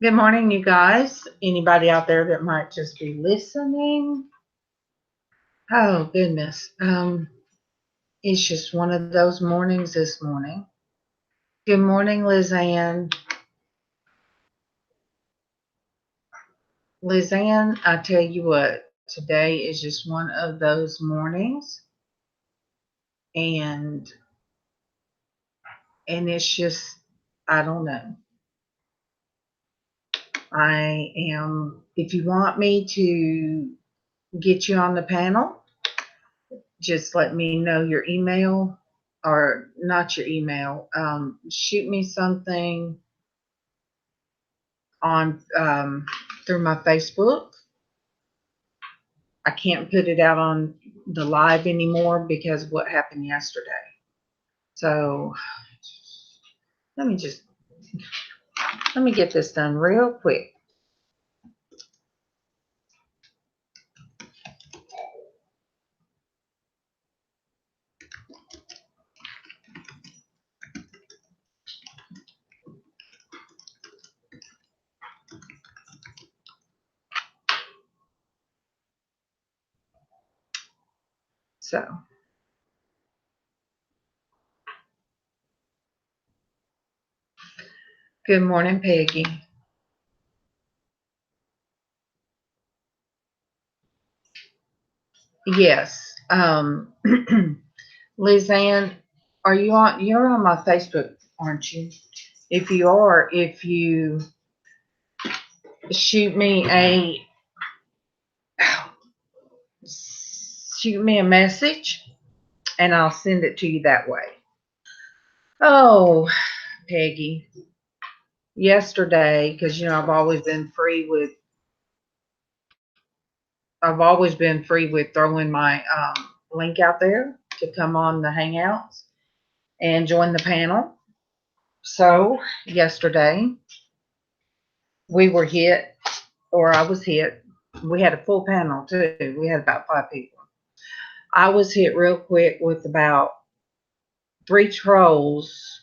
Good morning, you guys. Anybody out there that might just be listening? Oh, goodness. It's just one of those mornings this morning. Good morning, LizzAnn. LizzAnn, I tell you what, today is just one of those mornings, and it's just, I don't know. If you want me to get you on the panel, just let me know your email, or not your email. Shoot me something on through my Facebook. I can't put it out on the live anymore because of what happened yesterday. So let me just get this done real quick. So good morning, Peggy. Yes. LizzAnn, you're on my Facebook, aren't you? If you are, if you shoot me a message and I'll send it to you that way. Oh, Peggy, yesterday, because I've always been free with throwing my link out there to come on the Hangouts and join the panel. So yesterday we were hit, or I was hit. We had a full panel too. We had about 5 people. I was hit real quick with about 3 trolls,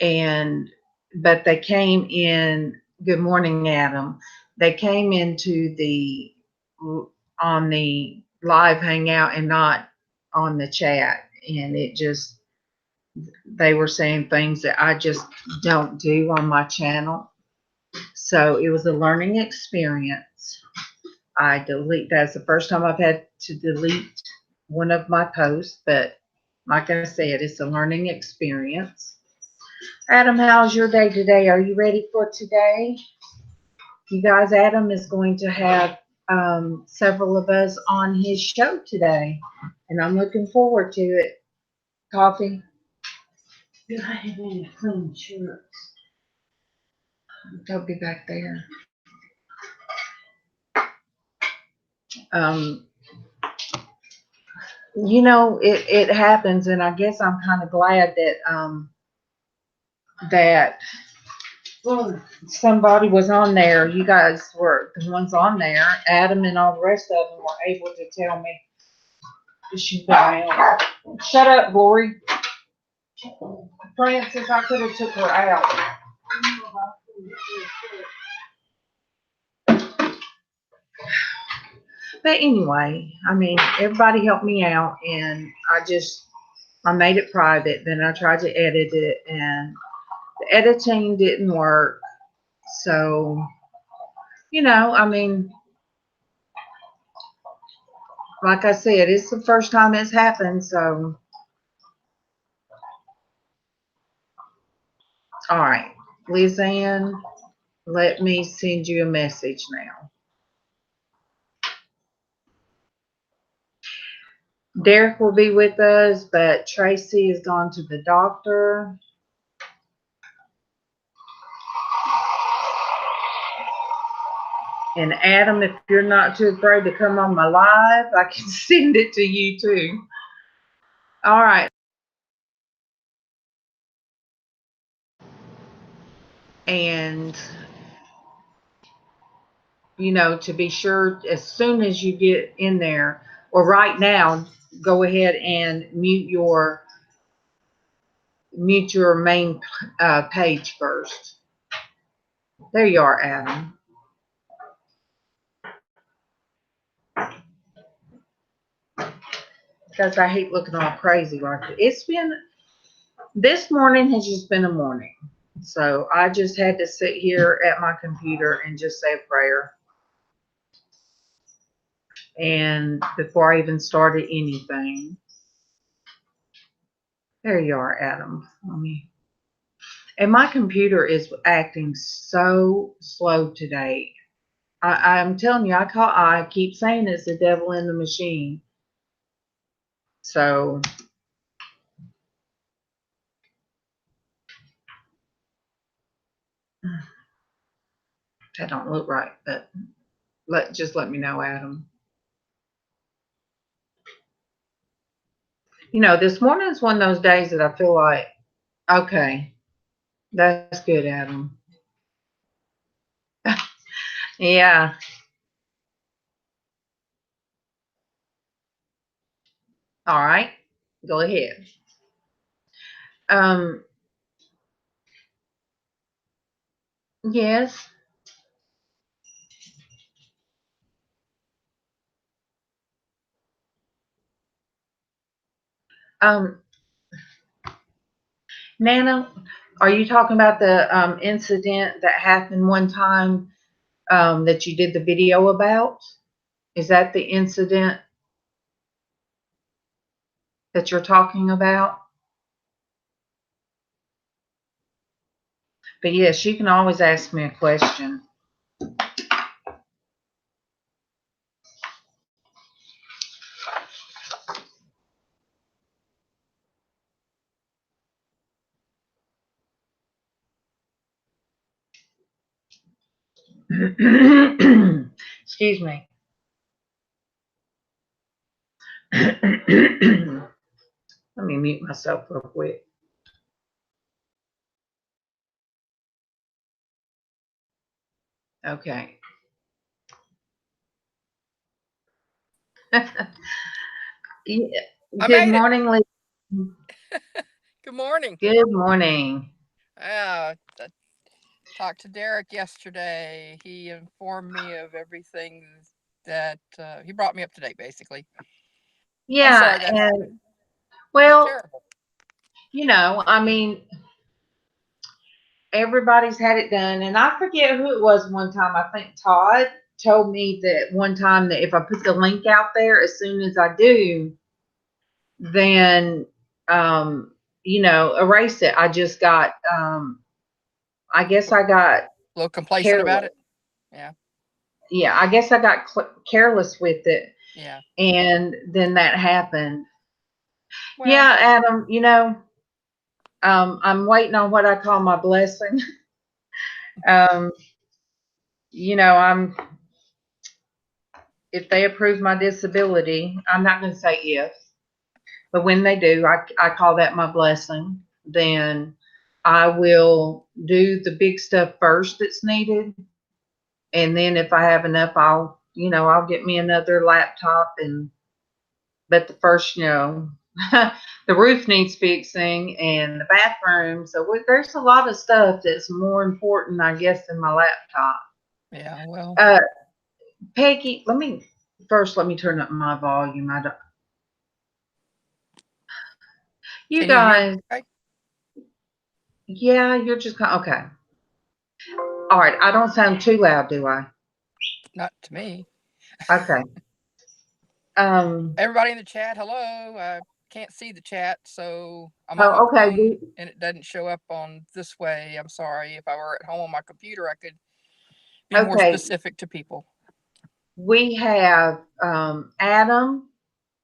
but they came in. Good morning, Adam. They came into on the live hangout and not on the chat, and they were saying things that I just don't do on my channel. So it was a learning experience. That's the first time I've had to delete one of my posts, but like I said, it's a learning experience. Adam, how's your day today? Are you ready for today? You guys, Adam is going to have several of us on his show today, and I'm looking forward to it. Coffee? Do I have any clean shirts? They'll be back there. Um, it happens, and I guess I'm kind of glad that somebody was on there. You guys were the ones on there. Adam and all the rest of them were able to tell me she's been out. Shut up, Glory. Francis, I could have took her out. But anyway, everybody helped me out, and I made it private. Then I tried to edit it, and the editing didn't work. So, like I said, it's the first time it's happened. So, all right, LizzAnn, let me send you a message now. Derek will be with us, but Tracy has gone to the doctor. And Adam, if you're not too afraid to come on my live, I can send it to you too. All right. And, to be sure, as soon as you get in there, or right now, go ahead and mute your main page first. There you are, Adam. Because I hate looking all crazy like it. This morning has just been a morning. So I just had to sit here at my computer and just say a prayer. And before I even started anything, there you are, Adam. And my computer is acting so slow today. I'm telling you, I keep saying it's the devil in the machine. So that don't look right, but just let me know, Adam. This morning is one of those days that I feel like, okay, that's good, Adam. Yeah. All right. Go ahead. Um, yes. Um, Nana, are you talking about the incident that happened one time that you did the video about? Is that the incident that you're talking about? But yes, you can always ask me a question. Excuse me. Let me mute myself real quick. Okay. Yeah. Good morning, ladies. Good morning. Good morning. I talked to Derek yesterday. He informed me of everything that he brought me up to date, basically. I'm Yeah, sorry that and happened. It's well, terrible. I mean, everybody's had it done, and I forget who it was one time. I think Todd told me that one time that if I put the link out there as soon as I do, then erase it. I just got I guess I got A little complacent about careless. it. Yeah. Yeah, I guess I got careless with it, Yeah. and then that happened. Well, Yeah, Adam, I'm waiting on what I call my blessing. um, I'm if they approve my disability, I'm not going to say if, but when they do, I call that my blessing. Then I will do the big stuff first that's needed. And then if I have enough, I'll get me another laptop but the first, the roof needs fixing and the bathroom. So there's a lot of stuff that's more important, I guess, than my laptop. yeah. Well, Uh, Peggy, let me turn up my volume. You can you hear me? guys, Okay? yeah, you're just okay. All right, I don't sound too loud, do I? Not to me. Okay. Um. Everybody in the chat, hello. I can't see the chat, so I'm on my Oh, okay. phone and it doesn't show up on this way. I'm sorry. If I were at home on my computer, I could be more Okay. specific to people. We have Adam,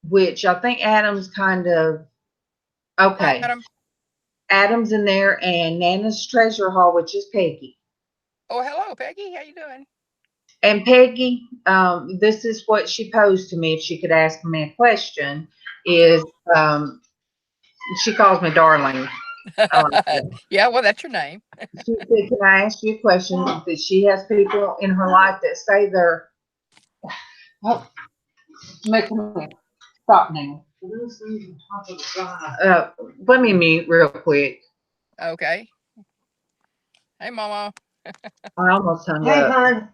which I think Adam's kind of Hi, okay. Adam. Adam's in there, and Nana's Treasure Hall, which is Peggy. Oh, hello, Peggy. How you doing? And Peggy, this is what she posed to me if she could ask me a question. Okay. Is she calls me darling. I like that. Yeah, well, that's your name. She said, "Can I ask you a question?" That she has people in her life that say they're. Oh, come here. Stop now. Let me mute real quick. Okay. Hey, Mama. I almost hung up. hon.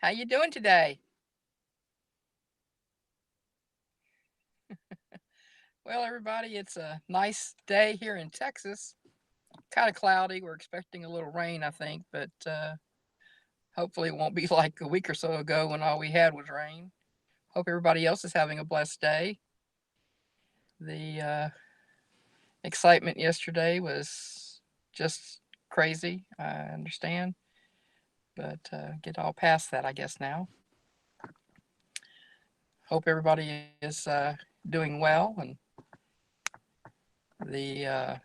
How you doing today? Well, everybody, it's a nice day here in Texas. Kind of cloudy. We're expecting a little rain, I think, but hopefully it won't be like a week or so ago when all we had was rain. Hope everybody else is having a blessed day. The excitement yesterday was just crazy, I understand, but get all past that, I guess, now. Hope everybody is doing well, and the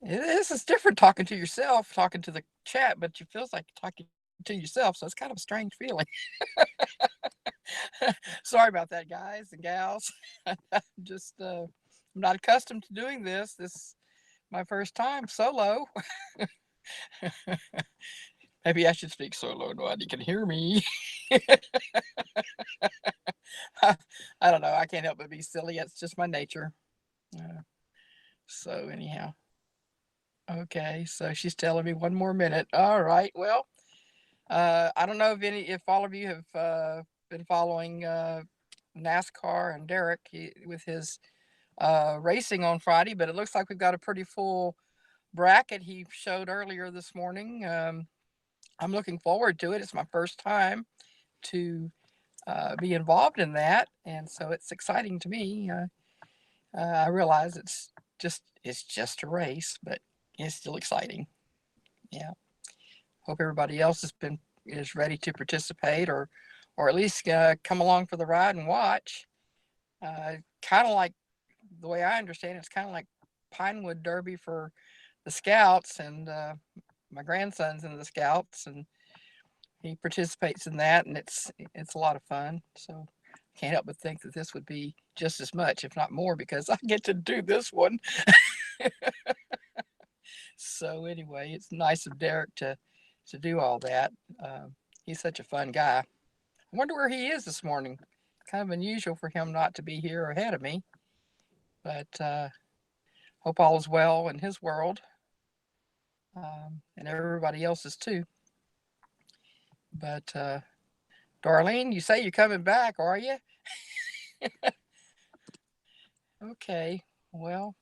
this is different talking to yourself, talking to the chat, but it feels like talking to yourself, so it's kind of a strange feeling. Sorry about that, guys and gals. I'm just I'm not accustomed to doing this. This is my first time solo. Maybe I should speak solo. Nobody can hear me. I don't know. I can't help but be silly. It's just my nature. So anyhow, okay. So she's telling me 1 more minute. All right. Well, I don't know if all of you have been following NASCAR and Derek with his racing on Friday, but it looks like we've got a pretty full bracket he showed earlier this morning. I'm looking forward to it. It's my first time to be involved in that, and so it's exciting to me. I realize it's just a race, but it's still exciting. Yeah. Hope everybody else is ready to participate, or at least come along for the ride and watch. Kind of like the way I understand it, it's kind of like Pinewood Derby for the Scouts, and my grandson's in the Scouts, and he participates in that, and it's a lot of fun. So can't help but think that this would be just as much, if not more, because I get to do this one. So anyway, it's nice of Derek to do all that. He's such a fun guy. I wonder where he is this morning. Kind of unusual for him not to be here ahead of me, but hope all is well in his world, and everybody else's too. But Darlene, you say you're coming back, are you? Okay. Well,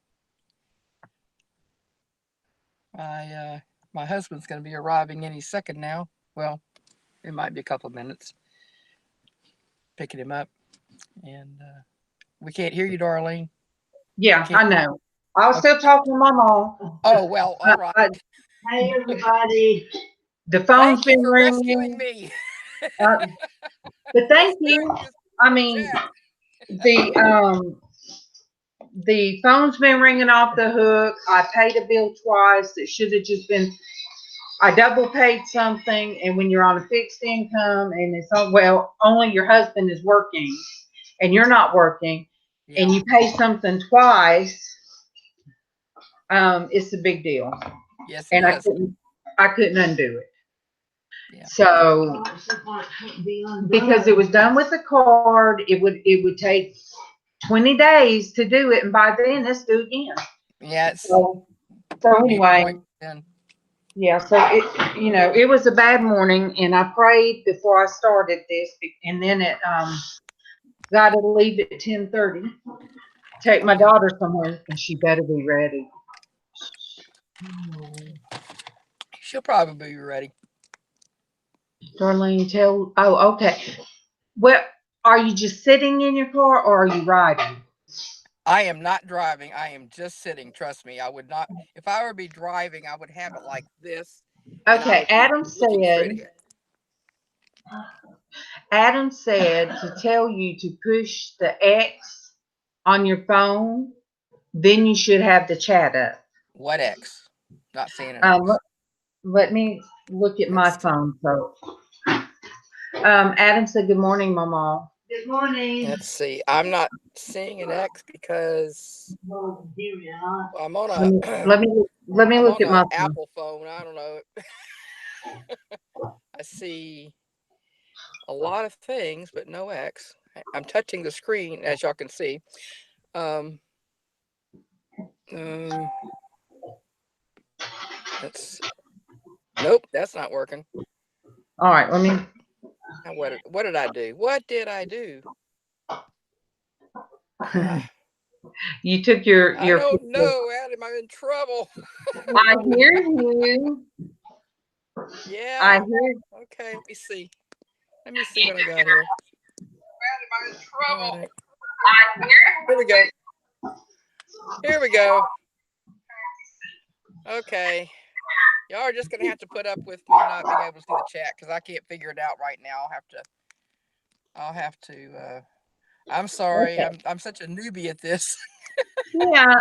my husband's going to be arriving any second now. Well, it might be a couple of minutes. Picking him up, and we can't hear you, Darlene. Yeah, I know. I'll still talk to my mom. Oh well, all right. Hey, everybody. The phone's Thank you been for rescuing ringing. me. But thank you. I mean, the phone's been ringing off the hook. I paid a bill twice. It should have just been. I double paid something, and when you're on a fixed income and it's on, well, only your husband is working, and you're not working, Yeah. and you pay something twice, it's a big deal. Yes, And it is. I couldn't undo it. Yeah. So because it was done with a card, it would take 20 days to do it, and by then let's do it again. Yeah. It's So anyway, yeah. So it was a bad morning, and I prayed before I started this, and then it got to leave at 10:30. Take my daughter somewhere, and she better be ready. She'll probably be ready. Darlene, oh, okay. Well, are you just sitting in your car or are you riding? I am not driving. I am just sitting. Trust me. I would not. If I were to be driving, I would have it like this. Okay, Adam said to tell you to push the X on your phone, then you should have the chat up. What X? Not seeing an X. Let me look at my phone. So, Adam said, "Good morning, Mama." Good morning. Let's see. I'm not seeing an X because I'm on a let me I'm look on at my an phone. Apple phone. I don't know. I see a lot of things, but no X. I'm touching the screen, as y'all can see. Um, Let's see. Nope, that's not working. All right, let me. Now what did I do? What did I do? You took your. I don't know, Adam. I'm in trouble. I hear you. Yeah. I hear. Okay, let me see. Let me see what I got here. I'm in trouble. Right. Here we go. Here we go. Okay. Y'all are just gonna have to put up with me not being able to see the chat because I can't figure it out right now. I'll have to I'm sorry. Okay. I'm such a newbie at this. Yeah.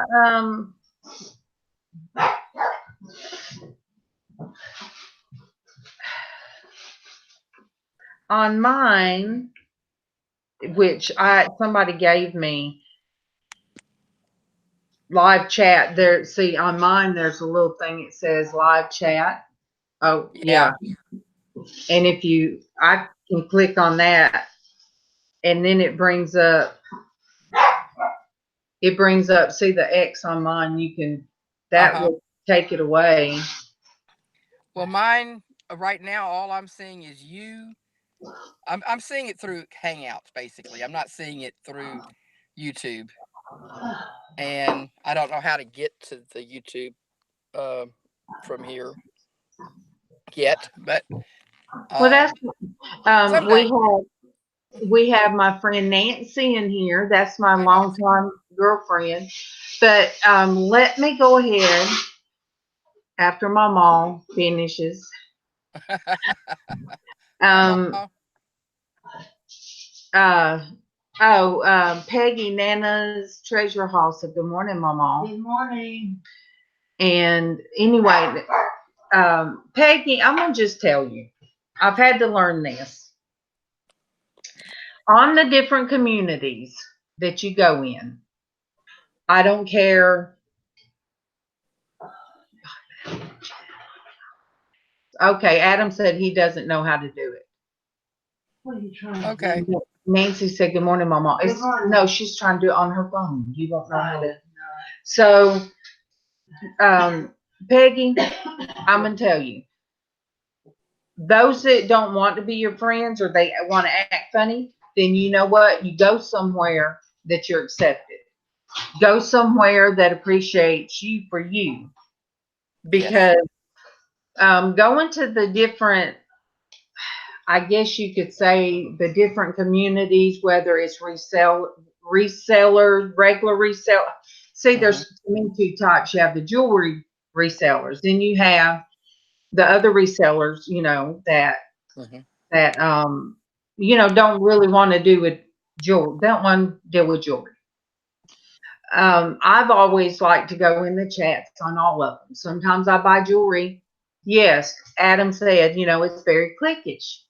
On mine, which somebody gave me live chat there. See, on mine, there's a little thing that says live chat. Oh, yeah. And I can click on that, and then it brings up, see the X on mine. That will take it away. Well, mine right now, all I'm seeing is you. I'm seeing it through Hangouts, basically. I'm not seeing it through YouTube. And I don't know how to get to the YouTube from here yet, but Well, that's someday. we have my friend Nancy in here. That's my longtime girlfriend. But let me go ahead after my mom finishes. Peggy Nana's Treasure Hall said, "Good morning, Mama." Good morning. And anyway, Peggy, I'm gonna just tell you, I've had to learn this. On the different communities that you go in, I don't care. Okay, Adam said he doesn't know how to do it. What are you trying Okay. to do? Nancy said, "Good morning, Mama." Good morning. No, she's trying to do it on her phone. You don't know how to. So, Peggy, I'm going to tell you, those that don't want to be your friends or they want to act funny, then you know what? You go somewhere that you're accepted. Go somewhere that appreciates you for you. Because going to the different, I guess you could say, the different communities, whether it's resellers, regular resellers. See, there's two types. You have the jewelry resellers, then you have the other resellers, that don't really want to do with jewelry, don't want to deal with jewelry. I've always liked to go in the chats on all of them. Sometimes I buy jewelry. Yes, Adam said, it's very cliquish.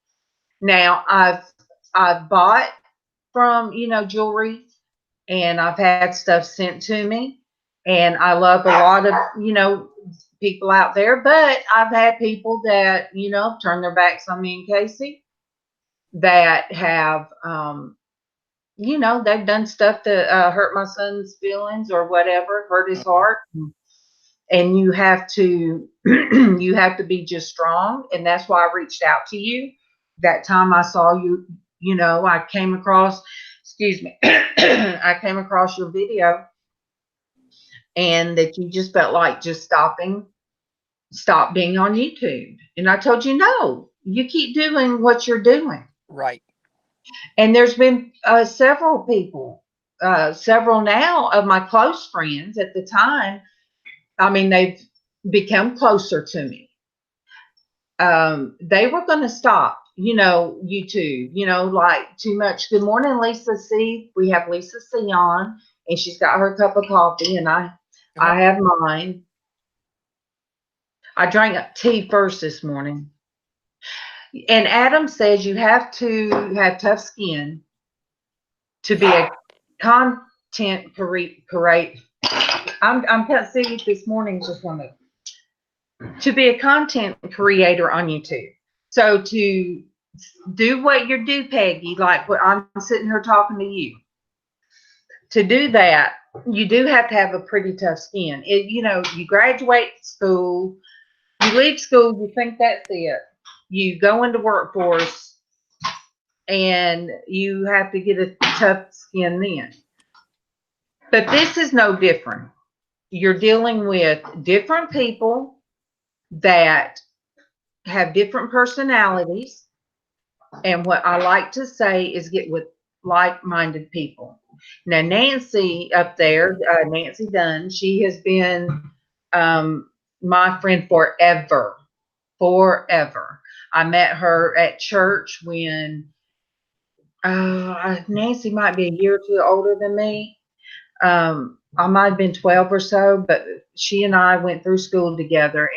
Now I've bought from, jewelry, and I've had stuff sent to me, and I love a lot of, people out there, but I've had people that, turn their backs on me and Casey, that have, they've done stuff to hurt my son's feelings or whatever, hurt his heart. And you have to, you have to be just strong. And that's why I reached out to you. That time I saw you, I came across, I came across your video, and that you just felt like just stop being on YouTube. And I told you, no, you keep doing what you're doing. Right. And there's been several people, several now of my close friends at the time. I mean, they've become closer to me. They were going to stop, YouTube, like too much. Good morning, Lisa C. We have Lisa C on, and she's got her cup of coffee, and I have mine. I drank tea first this morning. And Adam says you have to have tough skin to be a content creator. I'm kind of seeing this morning just one of to be a content creator on YouTube. So to do what you do, Peggy, like what I'm sitting here talking to you, to do that, you do have to have a pretty tough skin. You graduate school, You leave school, you think that's it. You go into workforce and you have to get a tough skin then. But this is no different. You're dealing with different people that have different personalities. And what I like to say is get with like-minded people. Now, Nancy up there, Nancy Dunn, she has been my friend forever. Forever. I met her at church when Nancy might be a year or two older than me. I might have been 12 or so, but she and I went through school together,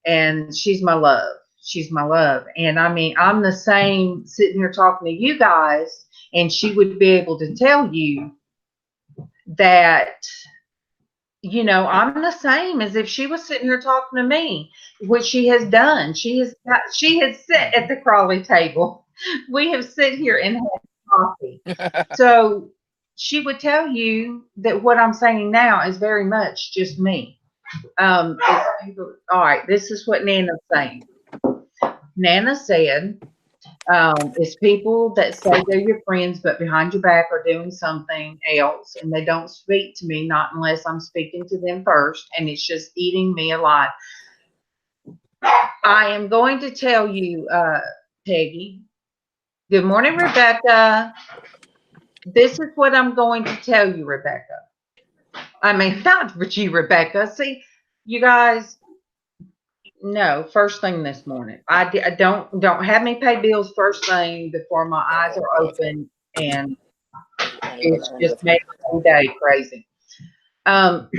and she's my love. She's my love. And I mean, I'm the same sitting here talking to you guys, and she would be able to tell you that, you know, I'm the same as if she was sitting here talking to me, which she has done. She has sat at the Crawley table. We have sit here and had coffee. So she would tell you that what I'm saying now is very much just me. All right, this is what Nana's saying. Nana said, it's people that say they're your friends, but behind your back are doing something else, and they don't speak to me, not unless I'm speaking to them first, and it's just eating me alive. I am going to tell you, Peggy. Good morning, Rebecca. This is what I'm going to tell you, Rebecca. I mean, not for you, Rebecca. See, you guys. No, first thing this morning. I don't have me pay bills first thing before my eyes are open, and it's just made the whole day crazy. Um,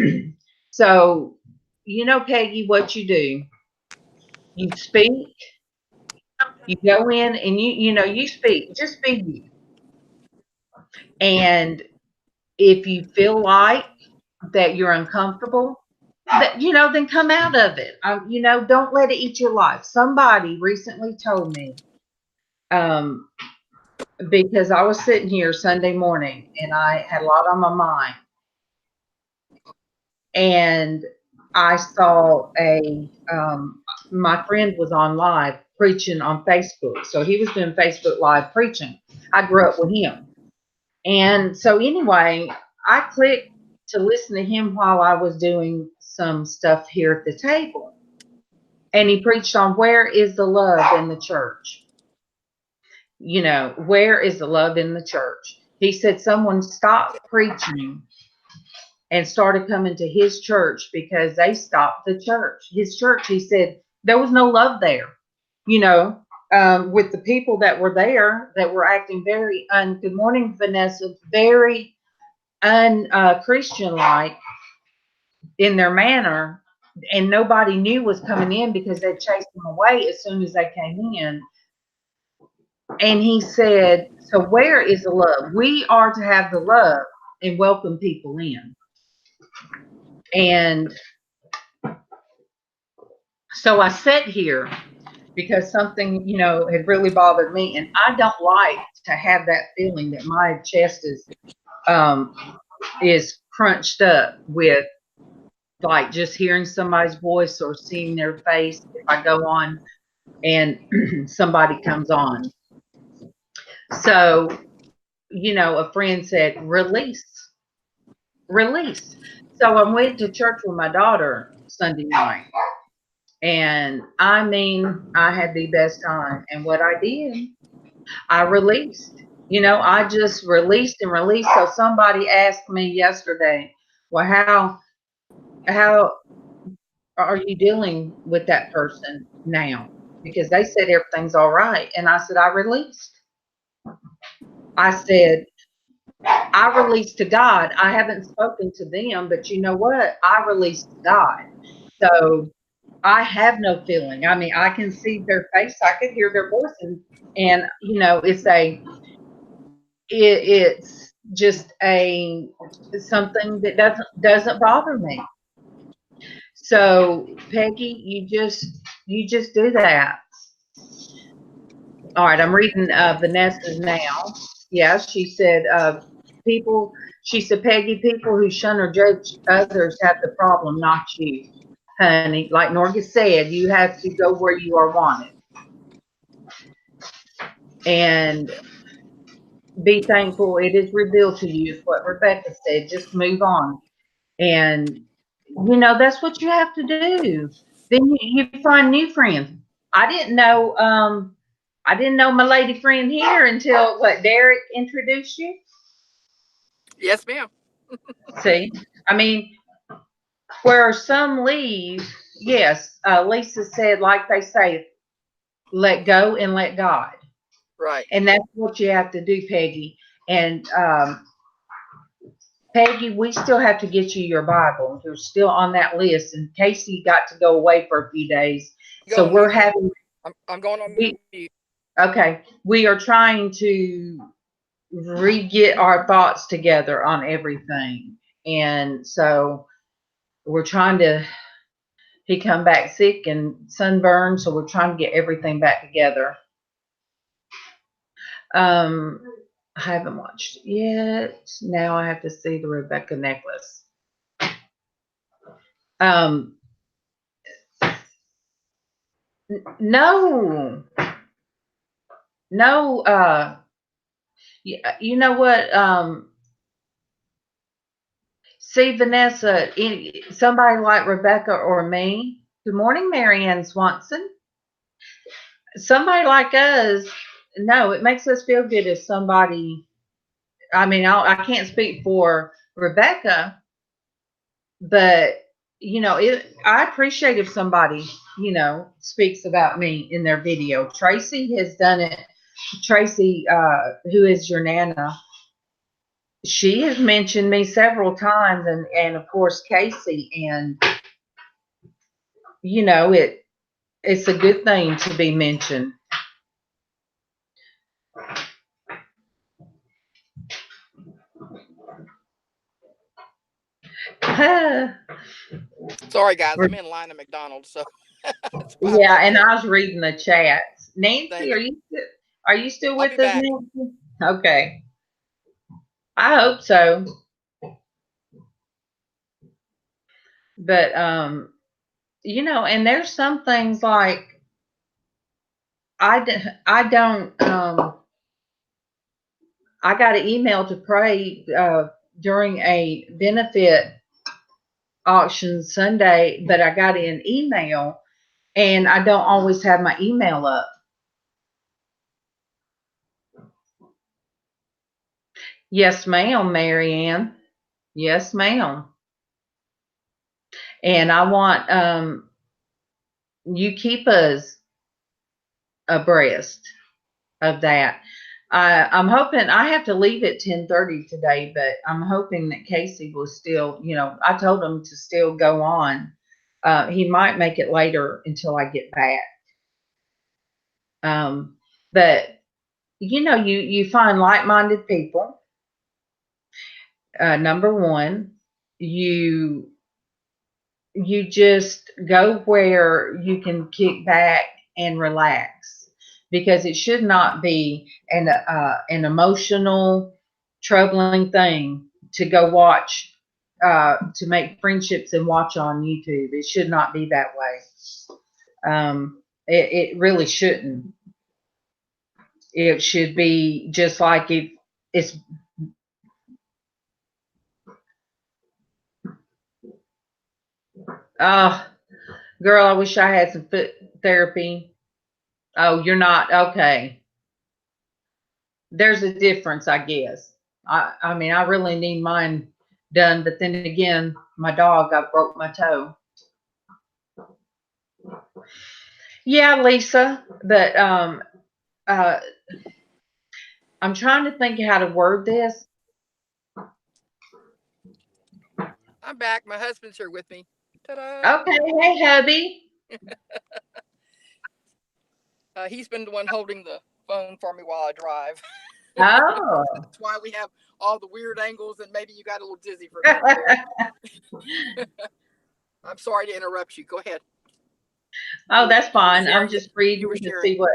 so you know, Peggy, what you do? You speak. You go in and you speak. Just be you. And if you feel like that you're uncomfortable, then come out of it. Don't let it eat your life. Somebody recently told me, because I was sitting here Sunday morning and I had a lot on my mind, and I saw my friend was on live preaching on Facebook. So he was doing Facebook live preaching. I grew up with him. And so anyway, I clicked to listen to him while I was doing some stuff here at the table. And he preached on where is the love in the church? Where is the love in the church? He said someone stopped preaching and started coming to his church because they stopped his church. He said there was no love there, with the people that were there that were acting very good morning, Vanessa, very Christian like in their manner, and nobody knew was coming in because they chased them away as soon as they came in. And he said, so where is the love? We are to have the love and welcome people in. And so I sat here because something, had really bothered me. And I don't like to have that feeling that my chest is crunched up with, like, just hearing somebody's voice or seeing their face if I go on and somebody comes on. So, a friend said, release. So I went to church with my daughter Sunday night. And I mean, I had the best time. And what I did, I released. I just released and released. So somebody asked me yesterday, well, how are you dealing with that person now? Because they said everything's all right. And I said, I released. I said, I released to God. I haven't spoken to them, but you know what? I released to God. So I have no feeling. I mean, I can see their face. I could hear their voice. And it's just something that doesn't bother me. So Peggy, you just do that. All right, I'm reading Vanessa's now. Yeah, she said Peggy, people who shun or judge others have the problem, not you. honey. Like Norga said, you have to go where you are wanted. And be thankful it is revealed to you, is what Rebecca said. Just move on. And, that's what you have to do. Then you find new friends. I didn't know my lady friend here until Derek introduced you. Yes, ma'am. See, I mean, where some leave, yes, Lisa said, like they say, let go and let God. Right. And that's what you have to do, Peggy. And Peggy, we still have to get you your Bible. You're still on that list. And Casey got to go away for a few days. Go So on we're mute, ma'am. having, I'm going on we, mute. okay, we are trying to re-get our thoughts together on everything. And so we're trying to, he come back sick and sunburned. So we're trying to get everything back together. I haven't watched it yet. Now I have to see the Rebecca necklace. No, you know what? See, Vanessa, somebody like Rebecca or me. Good morning, Marianne Swanson. Somebody like us, no, it makes us feel good if somebody. I mean, I can't speak for Rebecca, but I appreciate if somebody speaks about me in their video. Tracy has done it. Tracy, who is your Nana, she has mentioned me several times, and of course Casey, and it's a good thing to be mentioned. Sorry, guys. I'm in line at McDonald's, so that's why I Yeah, butt and in. I was reading the chats. Nancy, Thank you. are you still I'll be with us, back. Nancy? Okay, I hope so. But and there's some things like I don't I got an email to pray during a benefit auction Sunday, but I got an email and I don't always have my email up. Yes, ma'am, Marianne. Yes, ma'am. And I want you keep us abreast of that. I'm hoping I have to leave at 10:30 today, but I'm hoping that Casey will still, I told him to still go on. He might make it later until I get back. But you find like-minded people. Number one, you just go where you can kick back and relax, because it should not be an emotional, troubling thing to go watch, to make friendships and watch on YouTube. It should not be that way. It really shouldn't. It should be just like it's. Oh, girl, I wish I had some foot therapy. Oh, you're not okay. There's a difference, I guess. I mean, I really need mine done, but then again, my dog, I broke my toe. Yeah, Lisa, but uh, I'm trying to think of how to word this. I'm back. My husband's here with me. Ta-da! Okay, hey, hubby. He's been the one holding the phone for me while I drive. Oh. That's why we have all the weird angles, and maybe you got a little dizzy for a minute there. I'm sorry to interrupt you. Go ahead. Oh, that's fine. I'm just You reading were to sharing. see what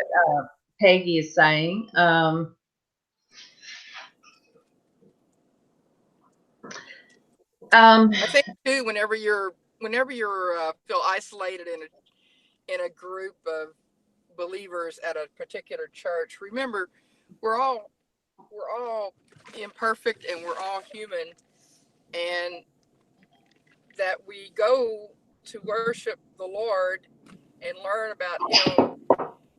Peggy is saying. I think too, whenever you're whenever you're feel isolated in a group of believers at a particular church, remember we're all imperfect and we're all human, and that we go to worship the Lord and learn about Him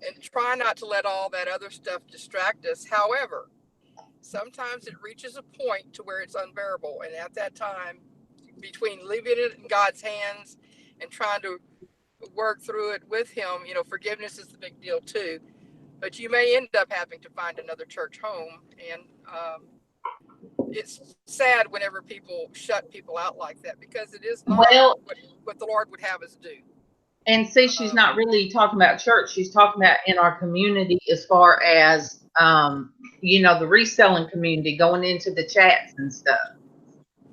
and try not to let all that other stuff distract us. However, sometimes it reaches a point to where it's unbearable, and at that time, between leaving it in God's hands and trying to work through it with Him, forgiveness is the big deal too. But you may end up having to find another church home, and it's sad whenever people shut people out like that, because it is not Well, what the Lord would have us do. and see, she's not really talking about church. She's talking about in our community as far as, the reselling community, going into the chats and stuff.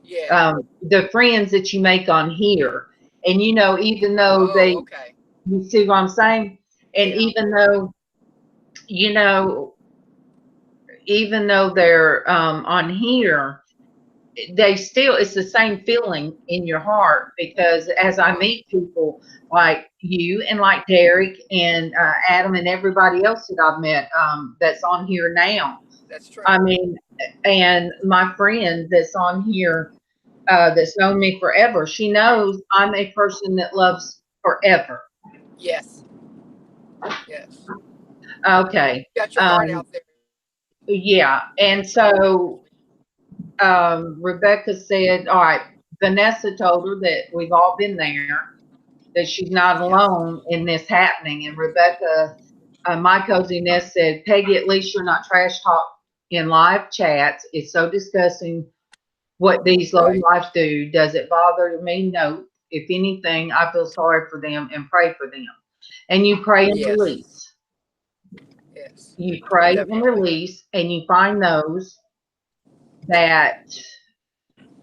Yeah. The friends that you make on here. And, even though Okay. you see what I'm saying? And Yeah. even though they're on here, it's the same feeling in your heart, because as I meet people like you and like Derek and Adam and everybody else that I've met that's on here now. That's true. I mean, and my friend that's on here that's known me forever, she knows I'm a person that loves forever. Yes. Yes. Okay. Got your heart out there. Yeah. And so Rebecca said, all right, Vanessa told her that we've all been there, that she's not alone in this happening. And Rebecca, my cozy nest, said, Peggy, at least you're not trash talk in live chats. It's so disgusting what these low lives do. Does it bother me? No. If anything, I feel sorry for them and pray for them. And you pray and release. Yes. You pray Definitely. and release, and you find those that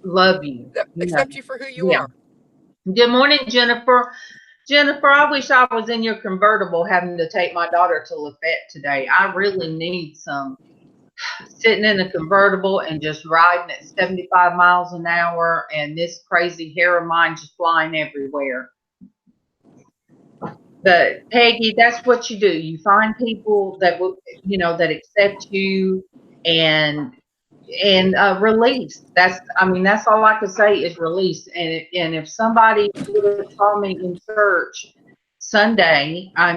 love you. Accept you for who you are. Good morning, Jennifer. Jennifer, I wish I was in your convertible having to take my daughter to Lafayette today. I really need some sitting in a convertible and just riding at 75 miles an hour and this crazy hair of mine just flying everywhere. But Peggy, that's what you do. You find people that will, that accept you and release. That's all I could say is release. And if somebody would have told me in church Sunday, I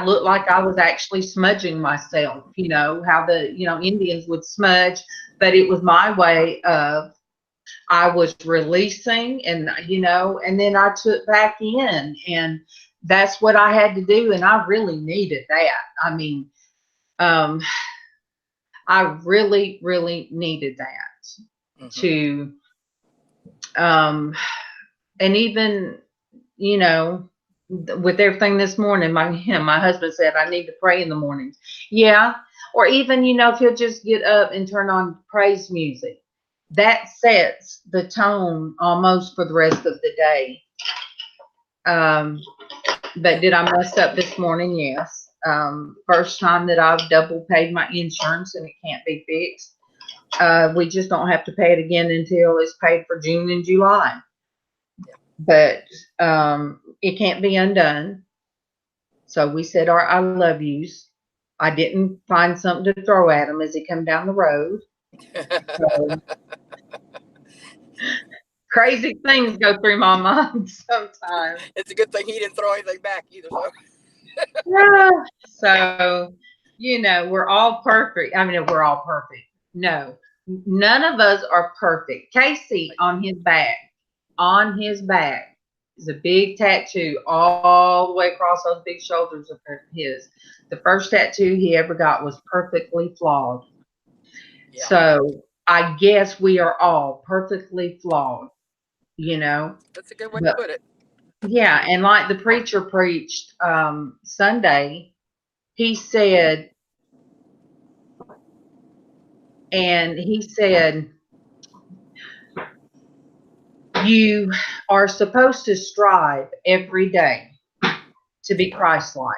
looked like I was actually smudging myself, how the, Indians would smudge, but it was my way of, I was releasing and, and then I took back in, and that's what I had to do. And I really needed that. I really, really needed that to, and even, with everything this morning, my husband said, I need to pray in the mornings. Yeah. Or even, if he'll just get up and turn on praise music, that sets the tone almost for the rest of the day. But did I mess up this morning? Yes. First time that I've double paid my insurance and it can't be fixed. We just don't have to pay it again until it's paid for June and July. But it can't be undone. So we said our I love yous. I didn't find something to throw at him as he come down the road. So, crazy things go through my mind sometimes. It's a good thing he didn't throw anything back either. So, we're all perfect. We're all perfect. No, none of us are perfect. Casey on his back is a big tattoo all the way across those big shoulders of his. The first tattoo he ever got was perfectly flawed. Yeah. So I guess we are all perfectly flawed, That's a good way to put it. Yeah, and like the preacher preached Sunday, he said, you are supposed to strive every day to be Christ-like.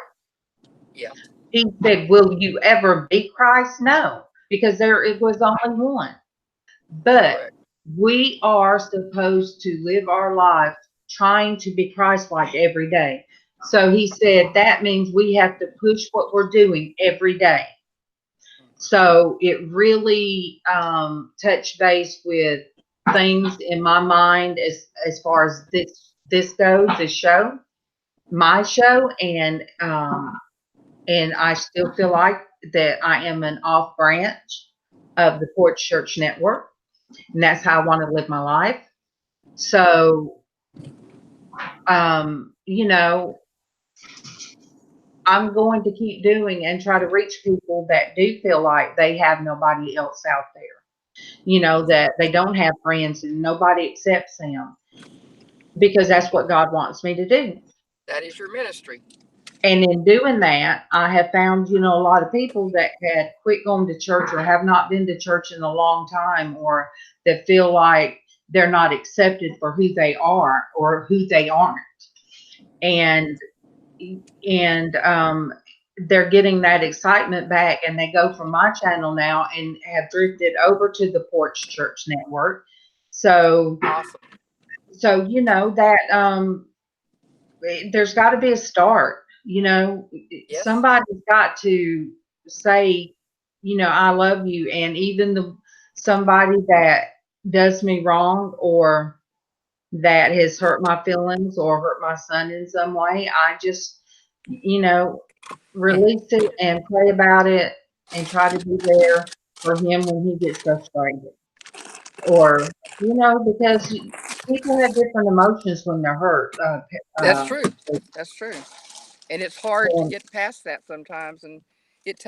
Yeah. He said, will you ever be Christ? No, because it was only one. But We are supposed to live our life trying to be Christ-like every day. So he said that means we have to push what we're doing every day. So it really touched base with things in my mind as far as this goes, this show, my show, and I still feel like that I am an off branch of the Porch Church Network, and that's how I want to live my life. So, you know, I'm going to keep doing and try to reach people that do feel like they have nobody else out there. You know, that they don't have friends and nobody accepts them, because that's what God wants me to do. That is your ministry. And in doing that, I have found, you know, a lot of people that had quit going to church or have not been to church in a long time, or that feel like they're not accepted for who they are or who they aren't. And they're getting that excitement back, and they go from my channel now and have drifted over to the Porch Church Network. So, Awesome. you know that there's got to be a start. You know, Yes. somebody's got to say, you know, I love you, and even somebody that does me wrong or that has hurt my feelings or hurt my son in some way, I just, you know, release it and pray about it and try to be there for him when he gets frustrated. Or, you know, because people have different emotions when they're hurt. That's true. That's true. And it's hard to get past that sometimes. And it's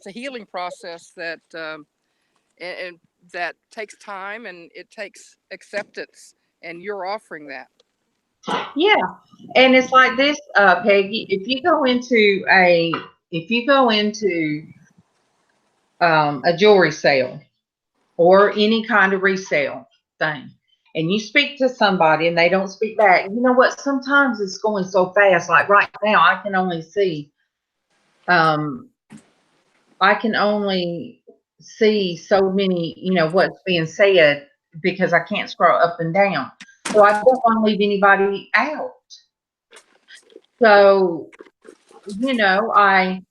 a healing process that, and that takes time and it takes acceptance. And you're offering that. Yeah. And it's like this, Peggy, if you go into a jewelry sale or any kind of resale thing, and you speak to somebody and they don't speak back, you know what? Sometimes it's going so fast. Like right now, um, I can only see so many, you know, what's being said because I can't scroll up and down. So I don't want to leave anybody out. So, you know, I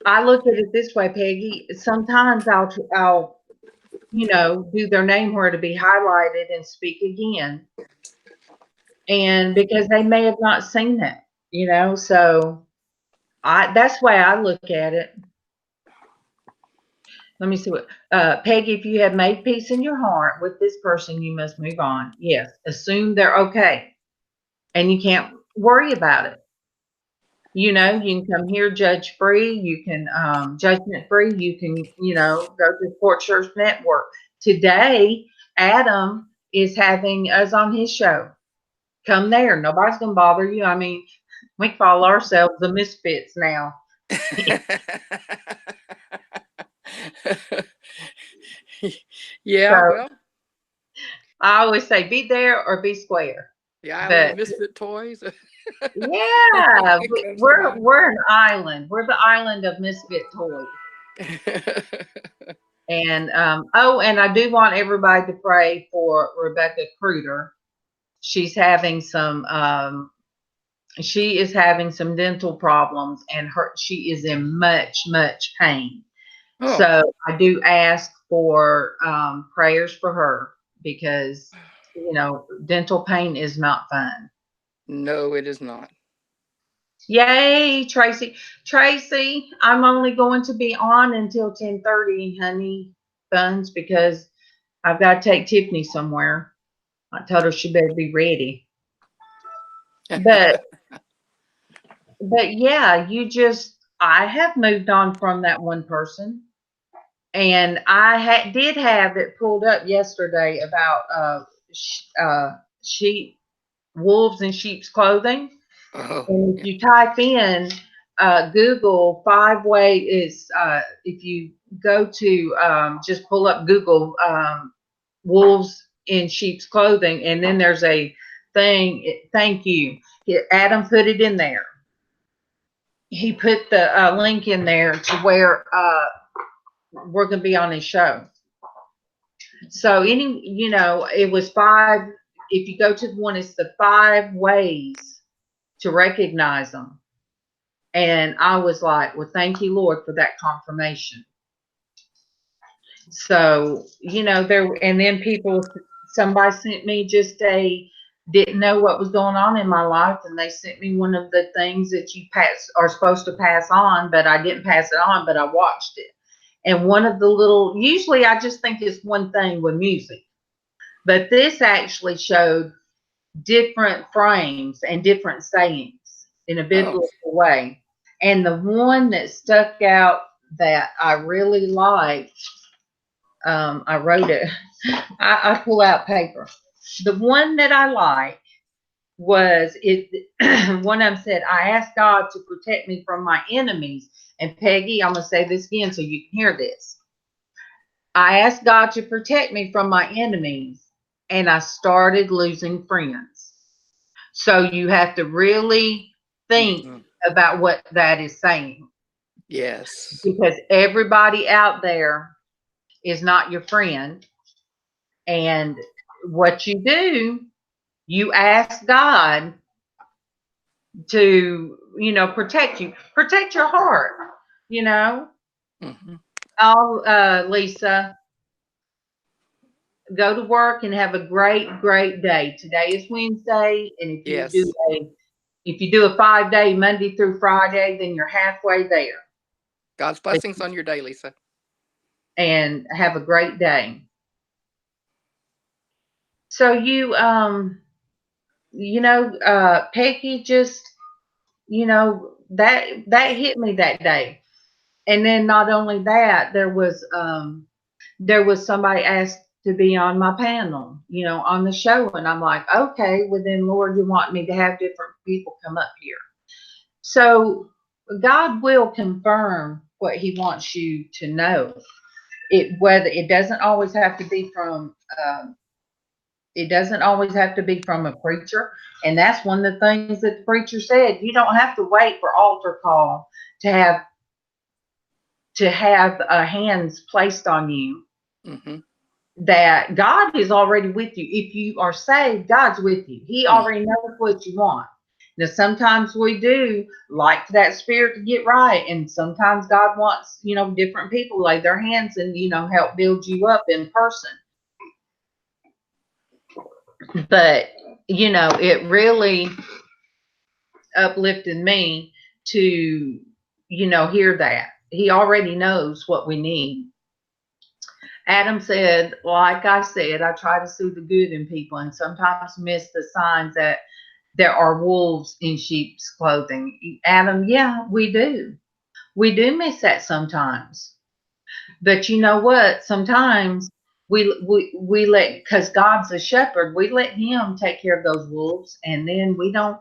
look at it this way, Peggy. Sometimes I'll, you know, do their name where to be highlighted and speak again, and because they may have not seen it, you know. So that's the way I look at it. Let me see what Peggy. If you have made peace in your heart with this person, you must move on. Yes, assume they're okay, and you can't worry about it. You know, you can come here judge free, you can judgment free, you can, you know, go to the Porch Church Network. Today, Adam is having us on his show. Come there. Nobody's gonna bother you. I mean, we call ourselves the misfits now. Yeah, So well, I always say be there or be square. the island of But misfit toys. yeah, It comes to mind. we're an island. We're the island of misfit toys. And oh, and I do want everybody to pray for Rebecca Kruger. She's having some she is having some dental problems, and she is in much pain. Oh, So I do ask for prayers for her, because you know dental pain is not fun. no, it is not. Yay, Tracy. Tracy, I'm only going to be on until 10:30, honey buns, because I've got to take Tiffany somewhere. I told her she better be ready. But yeah, I have moved on from that one person. And I did have it pulled up yesterday about sheep, wolves in sheep's clothing. Oh, And if yeah. you type in Google 5-way is if you go to just pull up Google wolves in sheep's clothing, and then there's a thing. Thank you. Adam put it in there. He put the link in there to where we're going to be on his show. So it was 5. If you go to the one, it's the 5 ways to recognize them. And I was like, well, thank you, Lord, for that confirmation. So, and then somebody sent me didn't know what was going on in my life. And they sent me one of the things that you are supposed to pass on, but I didn't pass it on, but I watched it. And one of the usually I just think it's one thing with music, but this actually showed different frames and different sayings in a biblical way. And the one that stuck out that I really liked, I wrote it. I pull out paper. The one that I like was one of them said, I asked God to protect me from my enemies. And Peggy, I'm going to say this again so you can hear this. I asked God to protect me from my enemies, and I started losing friends. So you have to really think about what that is saying. Yes. Because everybody out there is not your friend. And what you do, you ask God to, protect you, protect your heart, Lisa, go to work and have a great, great day. Today is Wednesday. And if you do a 5-day, Monday through Friday, then you're halfway there. God's blessings on your day, Lisa. And have a great day. So Peggy just, that hit me that day. And then not only that, there was somebody asked to be on my panel, on the show. And I'm like, okay, well then, Lord, you want me to have different people come up here. So God will confirm what he wants you to know. Whether it doesn't always have to be from a preacher. And that's one of the things that the preacher said. You don't have to wait for altar call to have hands placed on you. Mm-hmm. That God is already with you. If you are saved, God's with you. He already knows what you want. Now, sometimes we do like that spirit to get right. And sometimes God wants, different people lay their hands and, help build you up in person. But, it really uplifted me to, hear that. He already knows what we need. Adam said, like I said, I try to see the good in people and sometimes miss the signs that there are wolves in sheep's clothing. Adam, yeah, we do. We do miss that sometimes. But you know what? Sometimes we let, because God's a shepherd, we let him take care of those wolves, and then we don't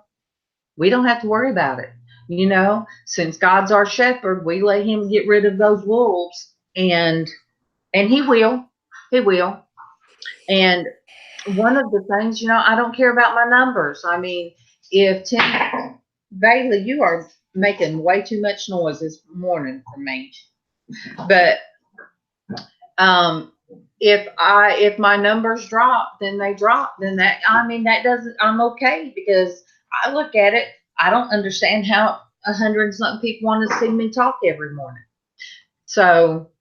have to worry about it. Since God's our shepherd, we let him get rid of those wolves, and he will. He will. And one of the things, I don't care about my numbers. I mean, if Bailey, you are making way too much noise this morning for me. But if my numbers drop, then they drop. Then that doesn't. I'm okay, because I look at it. I don't understand how 100-something people want to see me talk every morning. So,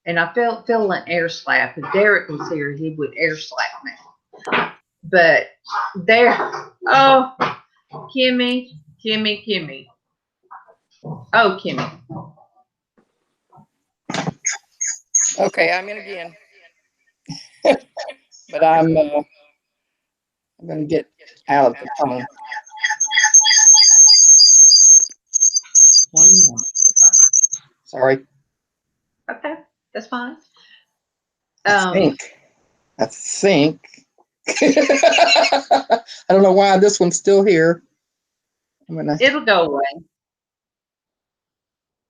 and I feel an air slap. If Derek was here, he would air slap me. But oh, Kimmy. Oh, Kimmy. Okay, I'm in again. But I'm going to get out of the phone. Sorry. Okay, that's fine. I think. I don't know why this one's still here. It'll go away.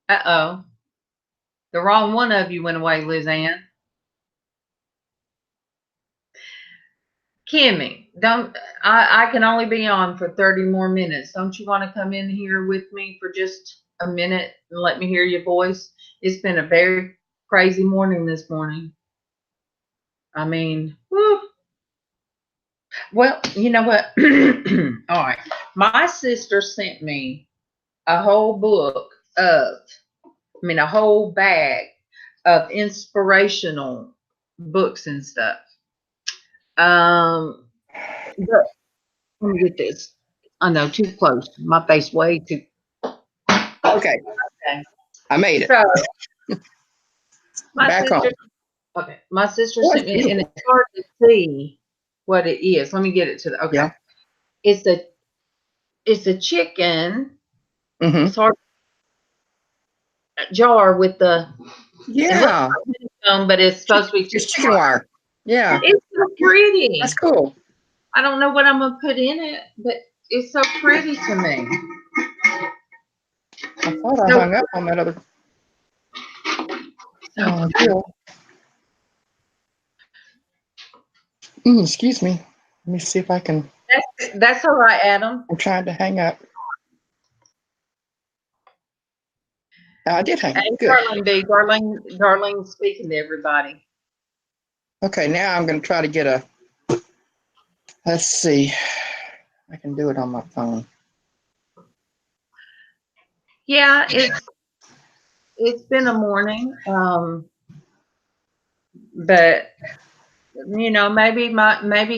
Uh-oh. The wrong one of you went away, LizzAnn. Kimmy, I can only be on for 30 more minutes. Don't you want to come in here with me for just a minute and let me hear your voice? It's been a very crazy morning this morning. I mean, whew. Well, you know what? All right. My sister sent me a whole book of, a whole bag of inspirational books and stuff. But let me get this. I know, too close. My face way too. Okay, Okay. I made it. So my Back home. sister, okay, my sister Oh, sent it's me, and beautiful. it's hard to see what it is. Let me get it to the. Okay, Yeah. it's a chicken. Mm-hmm. It's hard jar with the. It looks Yeah. like honeycomb, but it's supposed to be It's chicken chicken wire. wire. Yeah. It's so pretty. That's cool. I don't know what I'm gonna put in it, but it's so pretty to me. I thought I So, hung up on that other. so Cool. Excuse me. Let me see if I can. that's all right, Adam. I'm trying to hang up. I did hang up. Hey, Good. Darlene speaking to everybody. Okay, now I'm going to try to get a. Let's see. I can do it on my phone. Yeah, it's been a morning. But maybe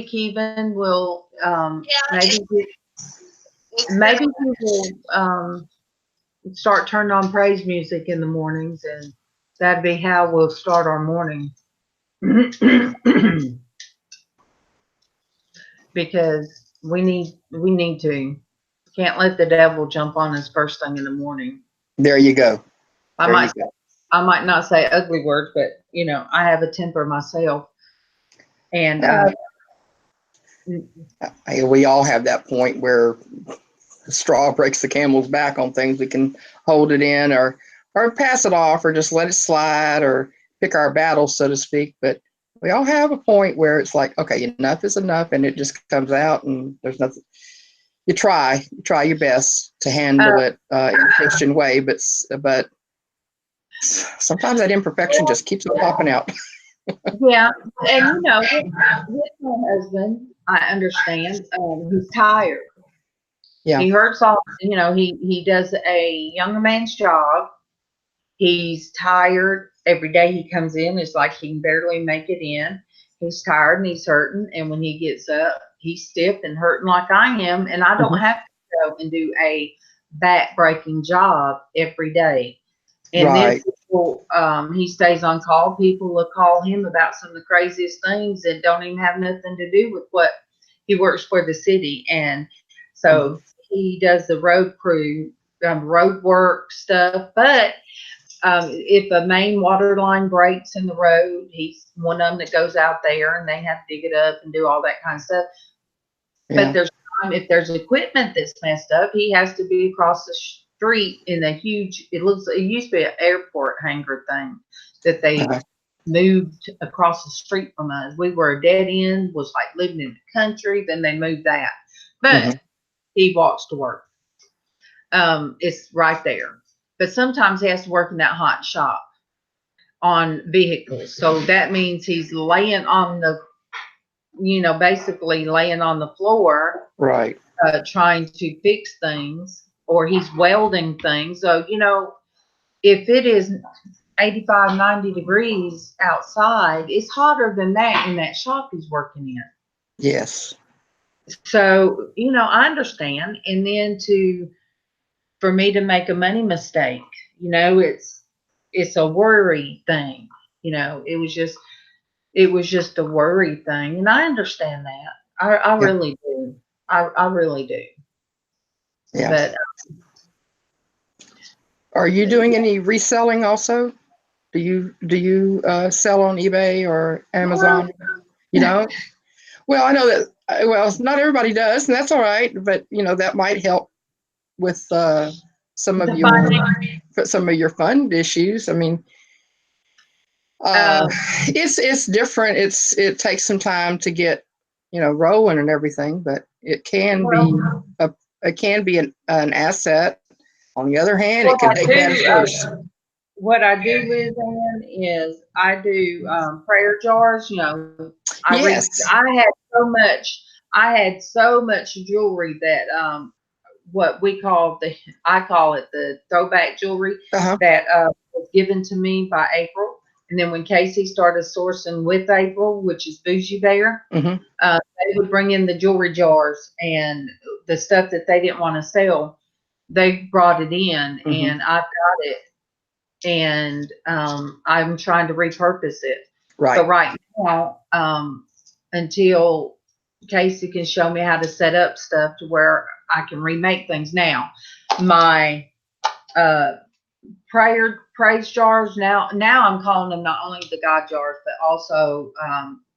Kevin will maybe he will start turning on praise music in the mornings, and that'd be how we'll start our morning. Because we need to. Can't let the devil jump on us first thing in the morning. There you go. I might not say ugly words, but I have a temper myself, and We all have that point where the straw breaks the camel's back on things. We can hold it in or pass it off or just let it slide or pick our battles, so to speak. But we all have a point where it's like, okay, enough is enough, and it just comes out, and there's nothing. You try your best to handle it in a Christian way, but sometimes that imperfection just keeps it popping out. yeah, and with my husband, I understand. He's tired. Yeah. He hurts all. He does a younger man's job. He's tired. Every day he comes in, it's like he can barely make it in. He's tired and he's hurting. And when he gets up, he's stiff and hurting like I am. And I don't have to go and do a back breaking job every day. And then Right. he stays on call. People will call him about some of the craziest things that don't even have nothing to do with what he works for the city. And so he does the road crew, road work stuff. But if a main water line breaks in the road, he's one of them that goes out there and they have to dig it up and do all that kind of stuff. Yeah. But if there's equipment that's messed up, he has to be across the street in a huge, it used to be an airport hangar thing that they moved across the street from us. We were a dead end, was like living in the country. Then they moved that. But he walks to work. It's right there. But sometimes he has to work in that hot shop on vehicles. So that means he's laying on the, basically laying on the floor, Right. trying to fix things, or he's welding things. So, if it is 85, 90 degrees outside, it's hotter than that in that shop he's working in. Yes. So, I understand. And then for me to make a money mistake, it's a worry thing. It was just a worry thing. And I understand that. I really do. I really do. Yeah. But Are you doing any reselling also? Do you sell on eBay or Amazon? You don't? Well, I know that. Well, not everybody does, and that's all right. But that might help with some of your fund issues. I mean, it's different. It takes some time to get rolling and everything, but it can be an asset. On the other hand, it can make matters worse. what I do, LizzAnn, is I do prayer jars. Yes. I had so much jewelry that what we call I call it the throwback jewelry Uh-huh. that was given to me by April. And then when Casey started sourcing with April, which is Bougie Bear, Mm-hmm. they would bring in the jewelry jars and the stuff that they didn't want to sell. They brought it in, Mm-hmm. and I've got it, and I'm trying to repurpose it. Right. So right now, until Casey can show me how to set up stuff to where I can remake things now, my uh, praise jars now I'm calling them not only the God jars but also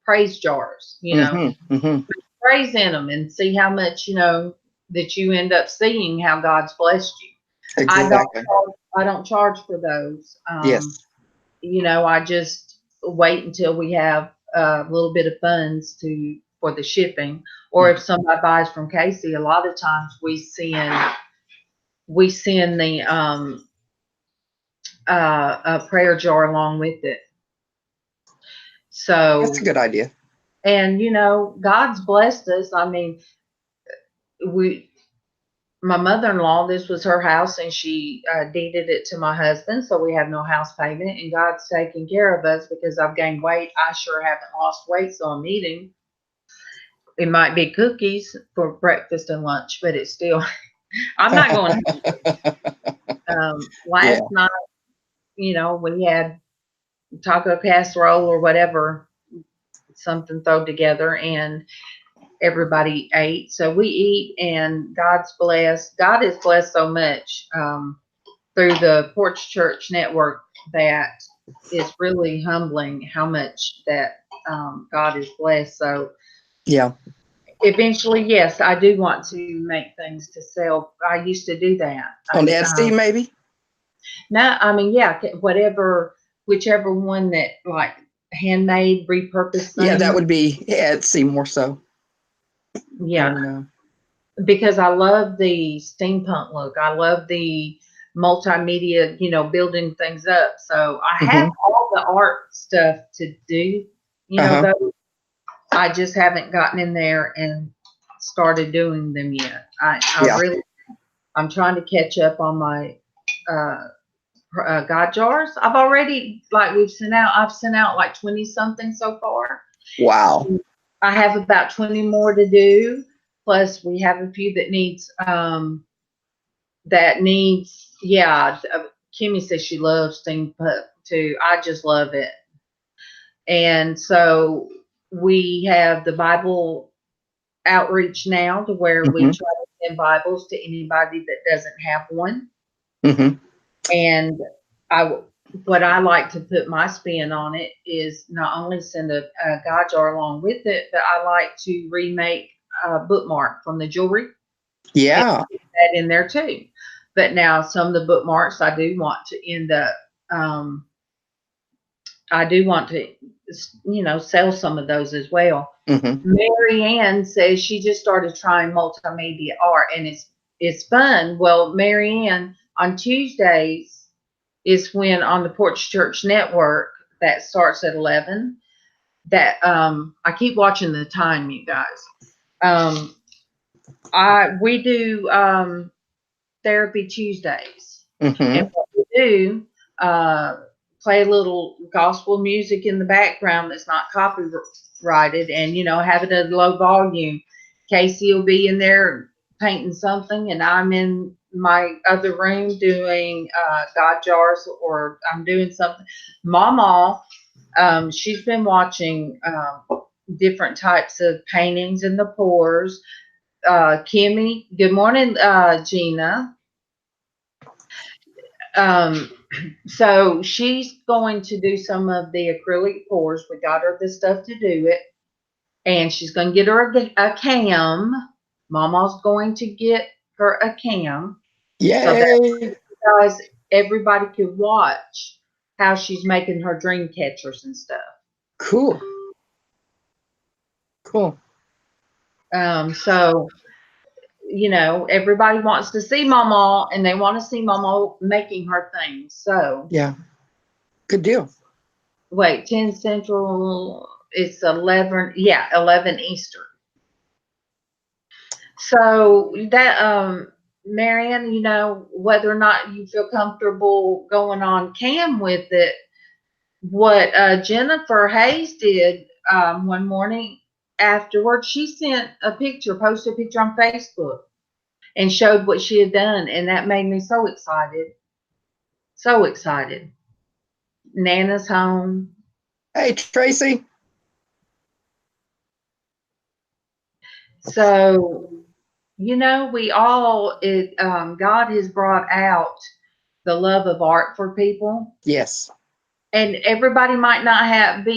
praise jars. Mm-hmm. Mm-hmm. Praise in them and see how much that you end up seeing how God's blessed you. Exactly. I don't charge for those. Yes. I just wait until we have a little bit of funds for the shipping, or if somebody buys from Casey, a lot of times we send the a prayer jar along with it. So That's a good idea. and God's blessed us. I mean, my mother-in-law, this was her house, and she deeded it to my husband, so we have no house payment, and God's taking care of us because I've gained weight. I sure haven't lost weight, so I'm eating. It might be cookies for breakfast and lunch, but it's still, I'm not going. Yeah. Last night, we had taco casserole or whatever, something thrown together, and everybody ate. So we eat, and God's blessed. God is blessed so much through the Porch Church network that it's really humbling how much that God is blessed. So Yeah. eventually, yes, I do want to make things to sell. I used to do that. On Etsy, maybe? No, I mean, yeah, whichever one that like handmade, repurposed Yeah, that things. would be Etsy more so. Yeah, And, because I love the steampunk look. I love the multimedia, building things up. So I have all the art stuff to do, though I just haven't gotten in there and started doing them yet. Yeah. I'm trying to catch up on my God jars. I've sent out like 20 something so far. Wow. I have about 20 more to do. Plus we have a few yeah, Kimmy says she loves steampunk too. I just love it. And so we have the Bible outreach now to where we try to send Bibles to anybody that doesn't have one. Mm-hmm. And what I like to put my spin on it is not only send a God jar along with it, but I like to remake a bookmark from the jewelry. Yeah. And put that in there too. But now some of the bookmarks I do want to end up. I do want to, sell some of those as well. Mm-hmm. Mary Ann says she just started trying multimedia art, and it's fun. Well, Mary Ann, on Tuesdays is when on the Porch Church Network that starts at 11. That I keep watching the time, you guys. We do Therapy Tuesdays, and Mm-hmm. what we do, play a little gospel music in the background that's not copyrighted, and have it at a low volume. Casey will be in there painting something, and I'm in my other room doing God jars, or I'm doing something. Mama, she's been watching different types of paintings in the pours. Kimmy, good morning, Gina. So she's going to do some of the acrylic pours. We got her the stuff to do it, and she's going to get her a cam. Mama's going to get her a cam so that Yay. guys, everybody could watch how she's making her dream catchers and stuff. Cool. Cool. So everybody wants to see Mama, and they want to see Mama making her things. So Yeah. Good deal. Wait, 10 Central, it's 11, yeah, 11 Eastern. So that, Marianne, whether or not you feel comfortable going on cam with it, what Jennifer Hayes did one morning afterwards, she sent a picture, posted a picture on Facebook and showed what she had done. And that made me so excited. So excited. Nana's home. Hey, Tracy. So, we all, God has brought out the love of art for people. Yes. And everybody might not have,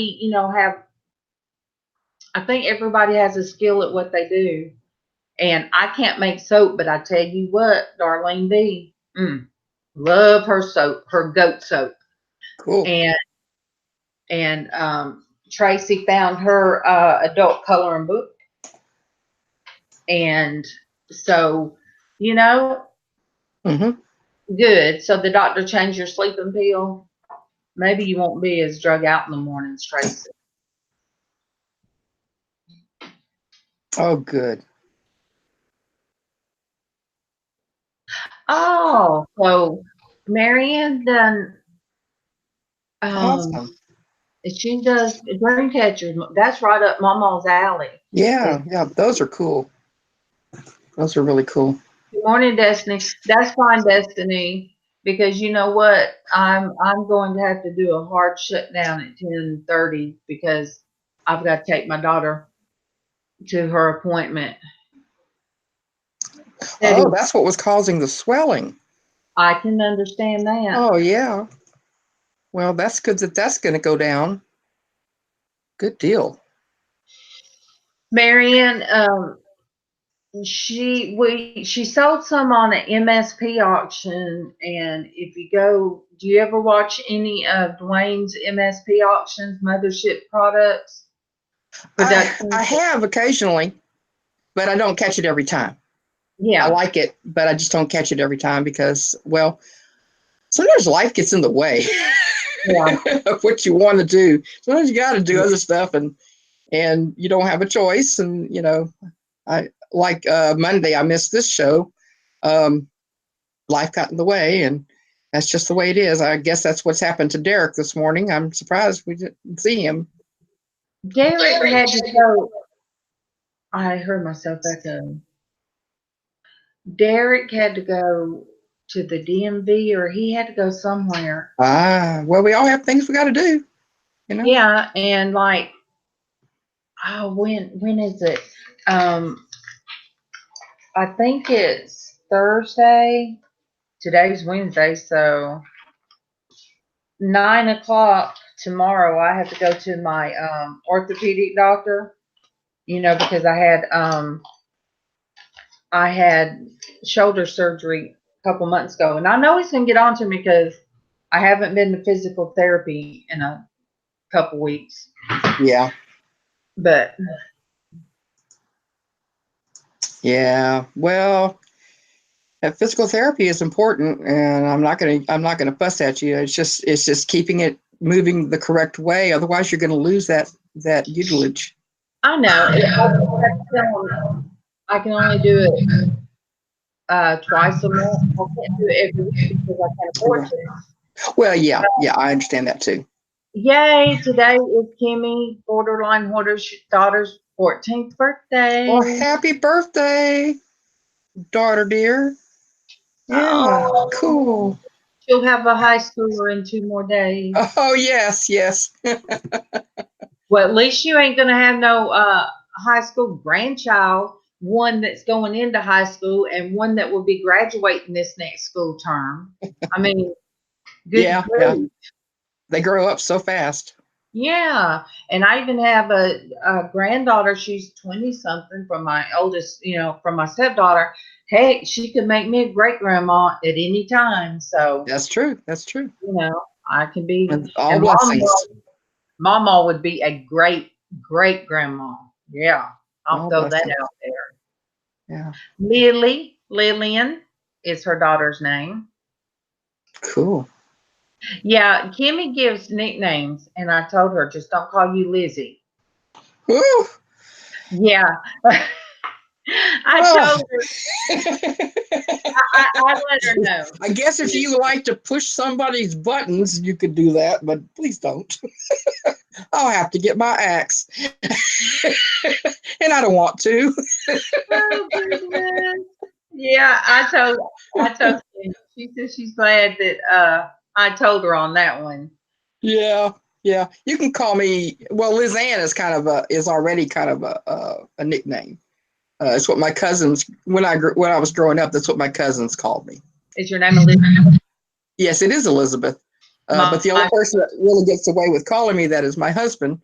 I think everybody has a skill at what they do. And I can't make soap, but I tell you what, Darlene B, love her soap, her goat soap. Cool. And Tracy found her adult coloring book. And so, Mm-hmm. good. So the doctor changed your sleeping pill. Maybe you won't be as drug out in the mornings, Tracy. Oh, good. Oh, so Marianne done, Awesome. she does dream catchers. That's right up Mama's alley. Yeah, those are cool. Those are really cool. Good morning, Destiny. That's fine, Destiny, because you know what? I'm going to have to do a hard shutdown at 10:30 because I've got to take my daughter to her appointment. Oh, that's what was causing the swelling. I can understand that. Oh, yeah. Well, that's good that that's going to go down. Good deal. Marianne, she sold some on an MSP auction, and if you go, do you ever watch any of Dwayne's MSP auctions, Mothership Products? I have occasionally, but I don't catch it every time. Yeah. I like it, but I just don't catch it every time because, well, sometimes life gets in the way of what you want to do. Sometimes you got to do other stuff, and you don't have a choice. And I like Monday, I missed this show. Life got in the way, and that's just the way it is. I guess that's what's happened to Derek this morning. I'm surprised we didn't see him. Derek had to go. I heard myself echo. Derek had to go to the DMV, or he had to go somewhere. Well, we all have things we got to do, Yeah, and like, when is it? I think it's Thursday. Today's Wednesday, so 9 o'clock tomorrow. I have to go to my orthopedic doctor. Because I had shoulder surgery a couple months ago, and I know he's gonna get on to me because I haven't been to physical therapy in a couple weeks. Yeah. But yeah, well, physical therapy is important, and I'm not gonna fuss at you. It's just keeping it moving the correct way. Otherwise, you're gonna lose that utilage. I know I can only do it twice a month. I can't do it every week because I can't afford to. Well, yeah, I understand that too. Yay! Today is Kimmy Borderline Hoarder's daughter's 14th birthday. Well, happy birthday, daughter dear. Yeah, cool. She'll have a high schooler in 2 more days. Oh, yes. Well, at least you ain't gonna have no high school grandchild, one that's going into high school and one that will be graduating this next school term. I mean, good grief. They grow up so fast. Yeah, and I even have a granddaughter. She's 20 something from my oldest, from my stepdaughter. Hey, she could make me a great grandma at any time. So That's true. I can be. And all blessings. Mama would be a great grandma. Yeah, I'll throw that out there. Yeah. Lillian is her daughter's name. Cool. Yeah, Kimmy gives nicknames, and I told her just don't call you Lizzie. Woo! Yeah, I Oh. told her. I let her know. I guess if you like to push somebody's buttons, you could do that, but please don't. I'll have to get my axe. And I don't want to. Oh goodness. Yeah, I told her. She said she's glad that I told her on that one. Yeah, yeah. You can call me. Well, LizzAnn is is already kind of a nickname. It's what my cousins when I was growing up. That's what my cousins called me. Is your name Elizabeth? Yes, it is Elizabeth. But the only My person that really gets away with calling me that is my husband.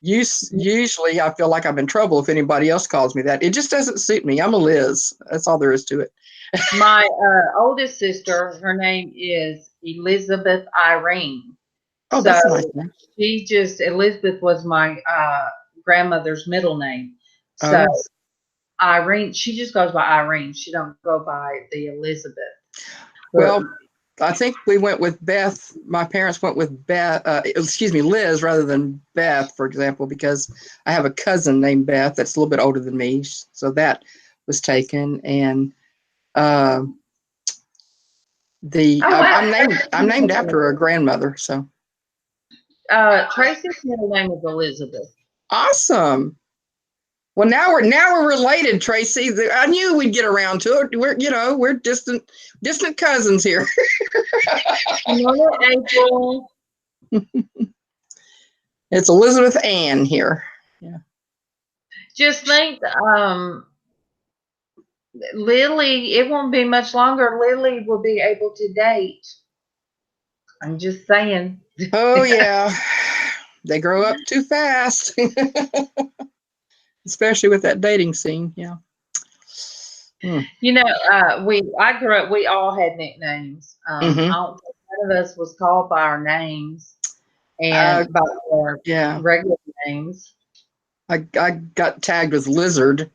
Usually, I feel like I'm in trouble if anybody else calls me that. It just doesn't suit me. I'm a Liz. That's all there is to it. my oldest sister, her name is Elizabeth Irene. Oh, So that's a nice name. Elizabeth was my grandmother's middle name. So Oh, Irene, she just goes by Irene. She don't go by the Elizabeth. But well, I think we went with Beth. My parents went with Liz rather than Beth, for example, because I have a cousin named Beth that's a little bit older than me. So that was taken. And uh, oh wow, I'm named after a grandmother. So Tracy's middle name is Elizabeth. awesome. Well, now we're related, Tracy. I knew we'd get around to it. We're distant cousins here. Another April. It's Elizabeth Ann here. Yeah. Just think, Lily, it won't be much longer. Lily will be able to date. I'm just saying. Oh yeah, they grow up too fast, especially with that dating scene. Yeah. You know, I grew up. We all had nicknames. I Mm-hmm. don't think none of us was called by our names Uh, and by our yeah. regular names. I got tagged with Lizard.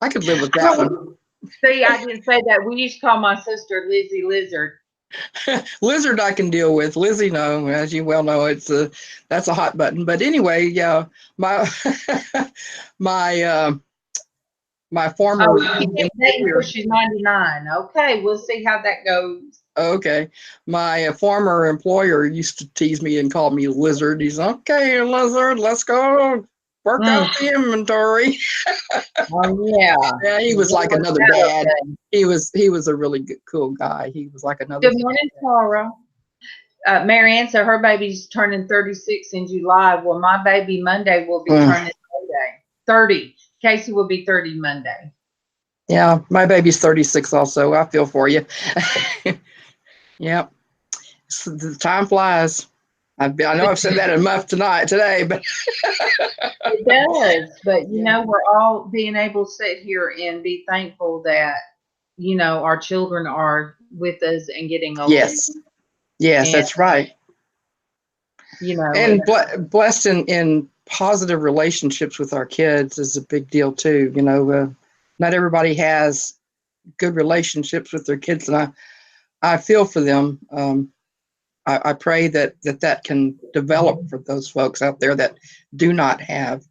I could live with that one. See, I didn't say that. We used to call my sister Lizzie Lizard. Lizard I can deal with. Lizzie, no, as you well know, that's a hot button. But anyway, yeah, my my my Oh, former you can't date until employer. she's 99. Okay, we'll see how that goes. Okay, my former employer used to tease me and call me Lizard. He's okay, Lizard. Let's go work out Mm. the inventory. Oh yeah. Yeah, he was like another dad. He was a really good, cool guy. He was like another. Good morning, Tara. Marianne said her baby's turning 36 in July. Well, my baby Monday will be turning 30. Casey will be 30 Monday. Yeah, my baby's 36 also. I feel for you. Yep. The time flies. I know I've said that enough today, but It does. But, yeah. we're all being able to sit here and be thankful that, our children are with us and getting older. Yes, And, that's right. And blessed in positive relationships with our kids is a big deal too. Not everybody has good relationships with their kids, and I feel for them. I pray that can develop for those folks out there that do not have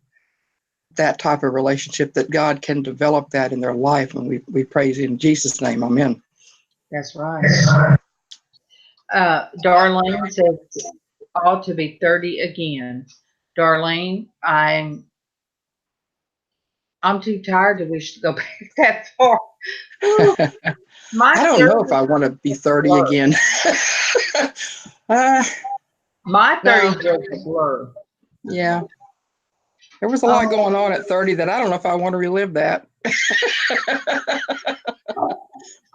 that type of relationship, that God can develop that in their life. And we praise in Jesus' name. Amen. that's right. Darlene says ought to be 30 again. Darlene, I'm too tired to wish to go back that far. My I don't know if 30 I want to be 30 blur. again. My No. 30s was a blur. Yeah. There was a lot going on at 30 that I don't know if I want to relive that.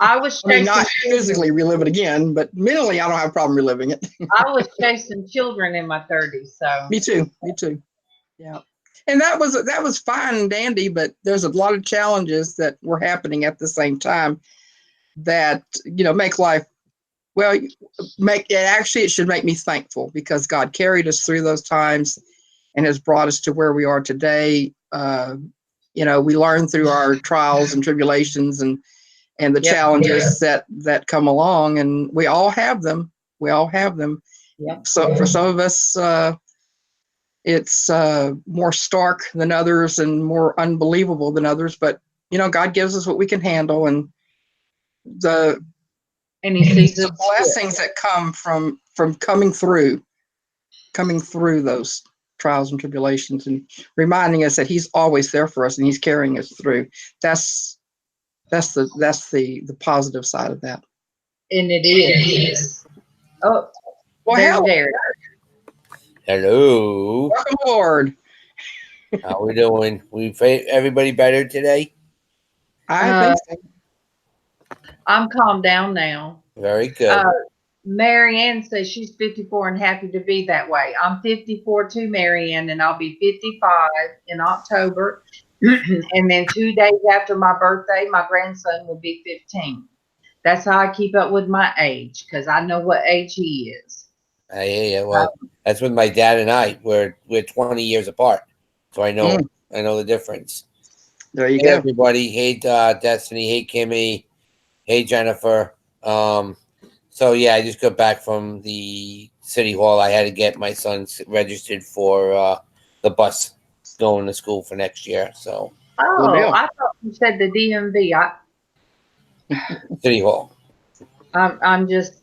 I was I mean, chasing not children. physically relive it again, but mentally, I don't have a problem reliving it. I was chasing children in my 30s. So Me too. Yeah. And that was fine and dandy, but there's a lot of challenges that were happening at the same time that, make life, well, it should make me thankful because God carried us through those times and has brought us to where we are today. We learn through our trials and tribulations and the challenges that come along, and we all have them. Yep. So for some of us, it's more stark than others and more unbelievable than others. But God gives us what we can handle, and the And he sees the us. blessings that come from coming through those trials and tribulations, and reminding us that He's always there for us and He's carrying us through. That's the positive side of that. And it is. Oh, Well, there's hell, Derek. Hello. welcome aboard. How we doing? Everybody better today? I think so. I'm calmed down now. Very good. Mary Ann says she's 54 and happy to be that way. I'm 54 too, Mary Ann, and I'll be 55 in October. And then 2 days after my birthday, my grandson will be 15. That's how I keep up with my age, because I know what age he is. I hear you. Well, that's with my dad and I. We're 20 years apart, so I know the difference. There you Hey, go. everybody. Hey, Destiny. Hey, Kimmy. Hey, Jennifer. So yeah, I just got back from the city hall. I had to get my son registered for the bus going to school for next year. So Good deal. I thought you said the DMV. city hall. I'm just.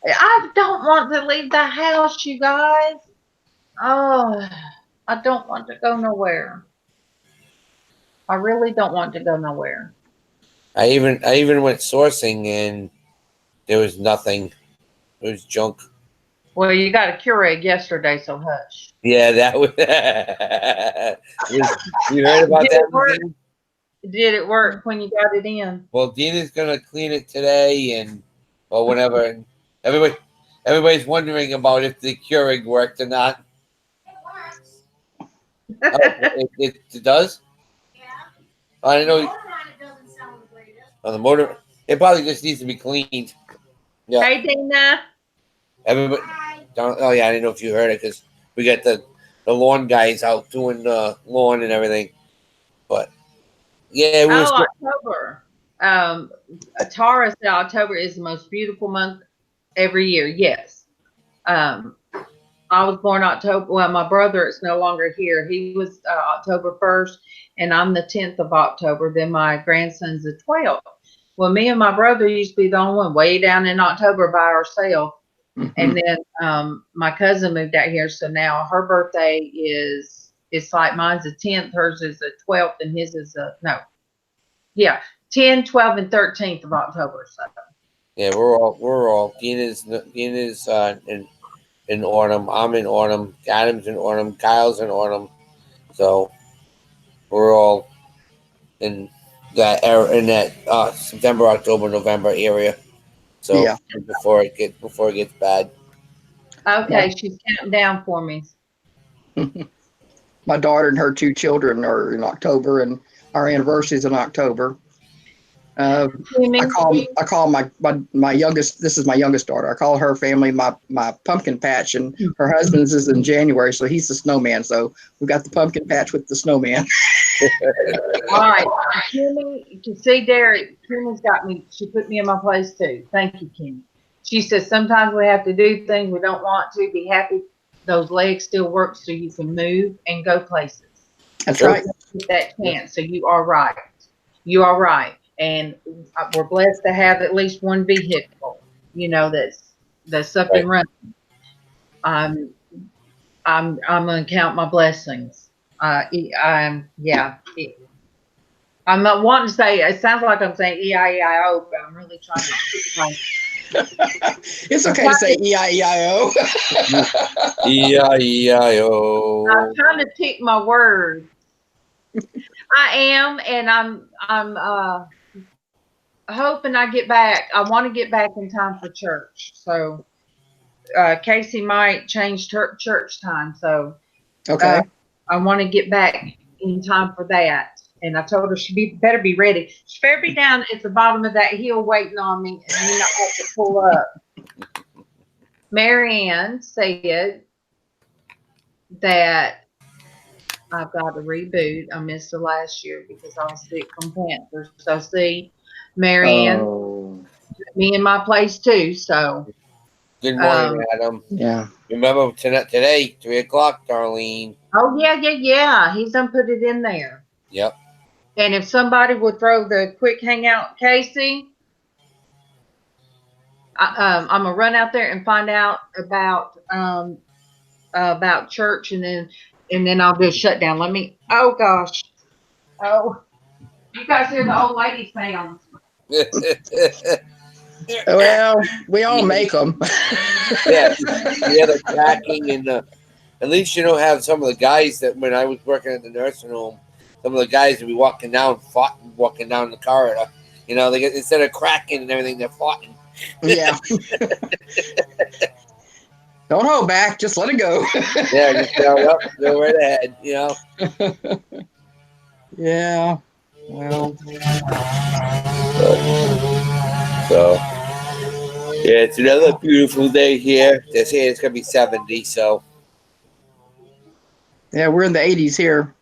I don't want to leave the house, you guys. Oh, I don't want to go nowhere. I really don't want to go nowhere. I even went sourcing and there was nothing. It was junk. Well, you got a Keurig yesterday, so hush. Yeah, that was. You heard about Did that? it work? Dean? Did it work when you got it in? Well, Dina's gonna clean it today, or whenever. And everybody's wondering about if the Keurig worked or not. It does. I don't know. On the motor, it probably just needs to be cleaned. Yeah. Hey, Dina. Everybody. Oh yeah, I didn't know if you heard it because we got the lawn guys out doing the lawn and everything. But yeah, October. Tara said October is the most beautiful month every year. Yes. I was born October. Well, my brother is no longer here. He was October 1st, and I'm the 10th of October. Then my grandson's the 12th. Well, me and my brother used to be the only one way down in October by ourselves. And then my cousin moved out here, so now her birthday it's like mine's the 10th, hers is the 12th, and his is 10, 12, and 13th of October. So yeah, we're all Dina's in autumn. I'm in autumn. Adam's in autumn. Kyle's in autumn. So we're all in that September, October, November area. So Yeah. before it gets bad. okay, she's counting down for me. My daughter and her 2 children are in October, and our anniversary is in October. I call my youngest. This is my youngest daughter. I call her family my pumpkin patch, and her husband's is in January, so he's the snowman. So we've got the pumpkin patch with the snowman. All right, Kimmy, you can see Derek. Kimmy's got me. She put me in my place too. Thank you, Kimmy. She says sometimes we have to do things we don't want to. Be happy those legs still work so you can move and go places. That's right. That chance. So you are right. You are right. And we're blessed to have at least one vehicle, that's up and running. I'm gonna count my blessings. I'm not wanting to say. It sounds like I'm saying E-I-E-I-O, but I'm really trying to. It's okay to say E-I-E-I-O. E-I-E-I-O. I'm trying to pick my words. I am, and I'm hoping I get back. I want to get back in time for church. So Casey might change church time. So Okay. I want to get back in time for that. And I told her she better be ready. She better be down at the bottom of that hill waiting on me, and me not have to pull up. Mary Ann said that I've got to reboot. I missed the last year because I was sick from cancer. So see, Mary Ann, me in my place too. So Good morning, Adam. Yeah. Remember today, 3:00, Darlene. Oh yeah. He's done put it in there. Yep. And if somebody would throw the quick hangout, Casey, I'm gonna run out there and find out about church, and then I'll do a shutdown. Let me. Oh gosh. Oh, you guys hear the old lady sounds? Well, we all make them. Yeah, the cracking and at least you don't have some of the guys that when I was working at the nursing home, some of the guys would be walking down the corridor. You know, they get, instead of cracking and everything, they're fighting. Yeah. Don't hold back. Just let it go. Yeah, just go right ahead. You know. Yeah. Well. So. Yeah, it's another beautiful day here. They're saying it's gonna be 70. So. Yeah, we're in the 80s here.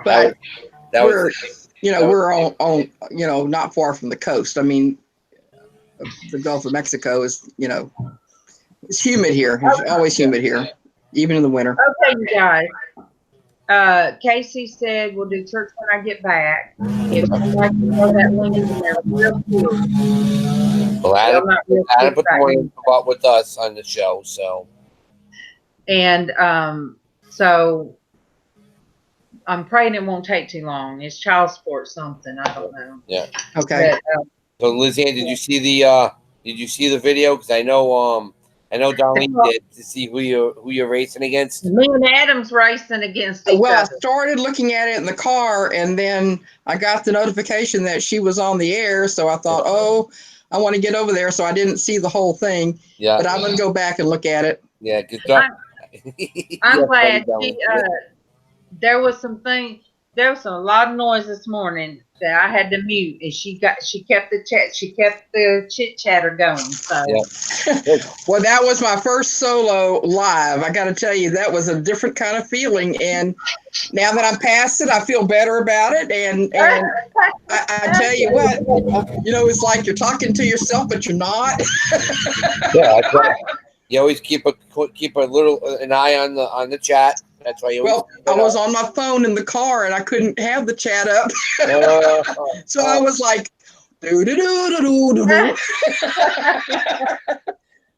But we're on not far from the coast. I mean, the Gulf of Mexico is, it's humid here. It's always humid here, even in the winter. Okay, you guys. Casey said we'll do church when I get back. If somebody can throw that link in there real quick. Well, Adam put the one about with us on the show, so. And so I'm praying it won't take too long. It's child support something. I don't know. Yeah. Okay. But, so LizzAnn, did you see the video? Because I know Darlene did, to see who you're racing against. me and Adam's racing against each Well, other. I started looking at it in the car, and then I got the notification that she was on the air. So I thought, I want to get over there. So I didn't see the whole thing. Yeah. But I'm going to go back and look at it. Yeah, good job. I'm glad there was a lot of noise this morning that I had to mute, and she kept the chit chatter going. So Well, that was my first solo live. I got to tell you, that was a different kind of feeling. And now that I'm past it, I feel better about it. And I tell you what, it's like you're talking to yourself, but you're not. Yeah, that's right. You always keep an eye on the chat. That's why you. Well, I was on my phone in the car and I couldn't have the chat up, so I was like, do do do do do do.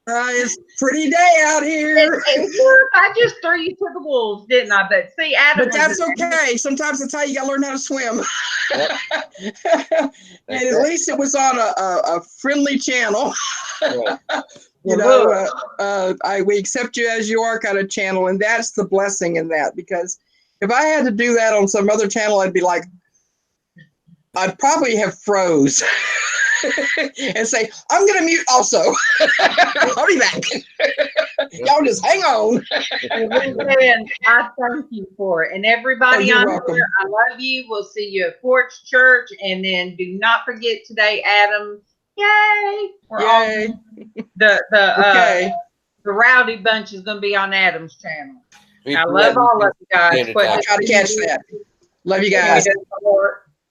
It's a pretty day out here. I just threw you to the wolves, didn't I? But see, Adam. But that's okay. Sometimes that's how you got to learn how to swim. Yep. And at least it was on a friendly channel. Right. We accept you as you are kind of channel, and that's the blessing in that. Because if I had to do that on some other channel, I'd probably have froze and say, I'm going to mute also. I'll be back. Y'all just hang on. And I thank you for it. And everybody on here, I love you. We'll see you at Porch Church. And then do not forget today, Adam. Yay! Yay. The Rowdy Bunch is going to be on Adam's channel. I love all of you guys. I'll try to catch that. Love you guys.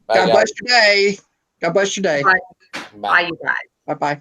Bye, God bless your day. God bless your day. Bye, you guys. Bye-bye.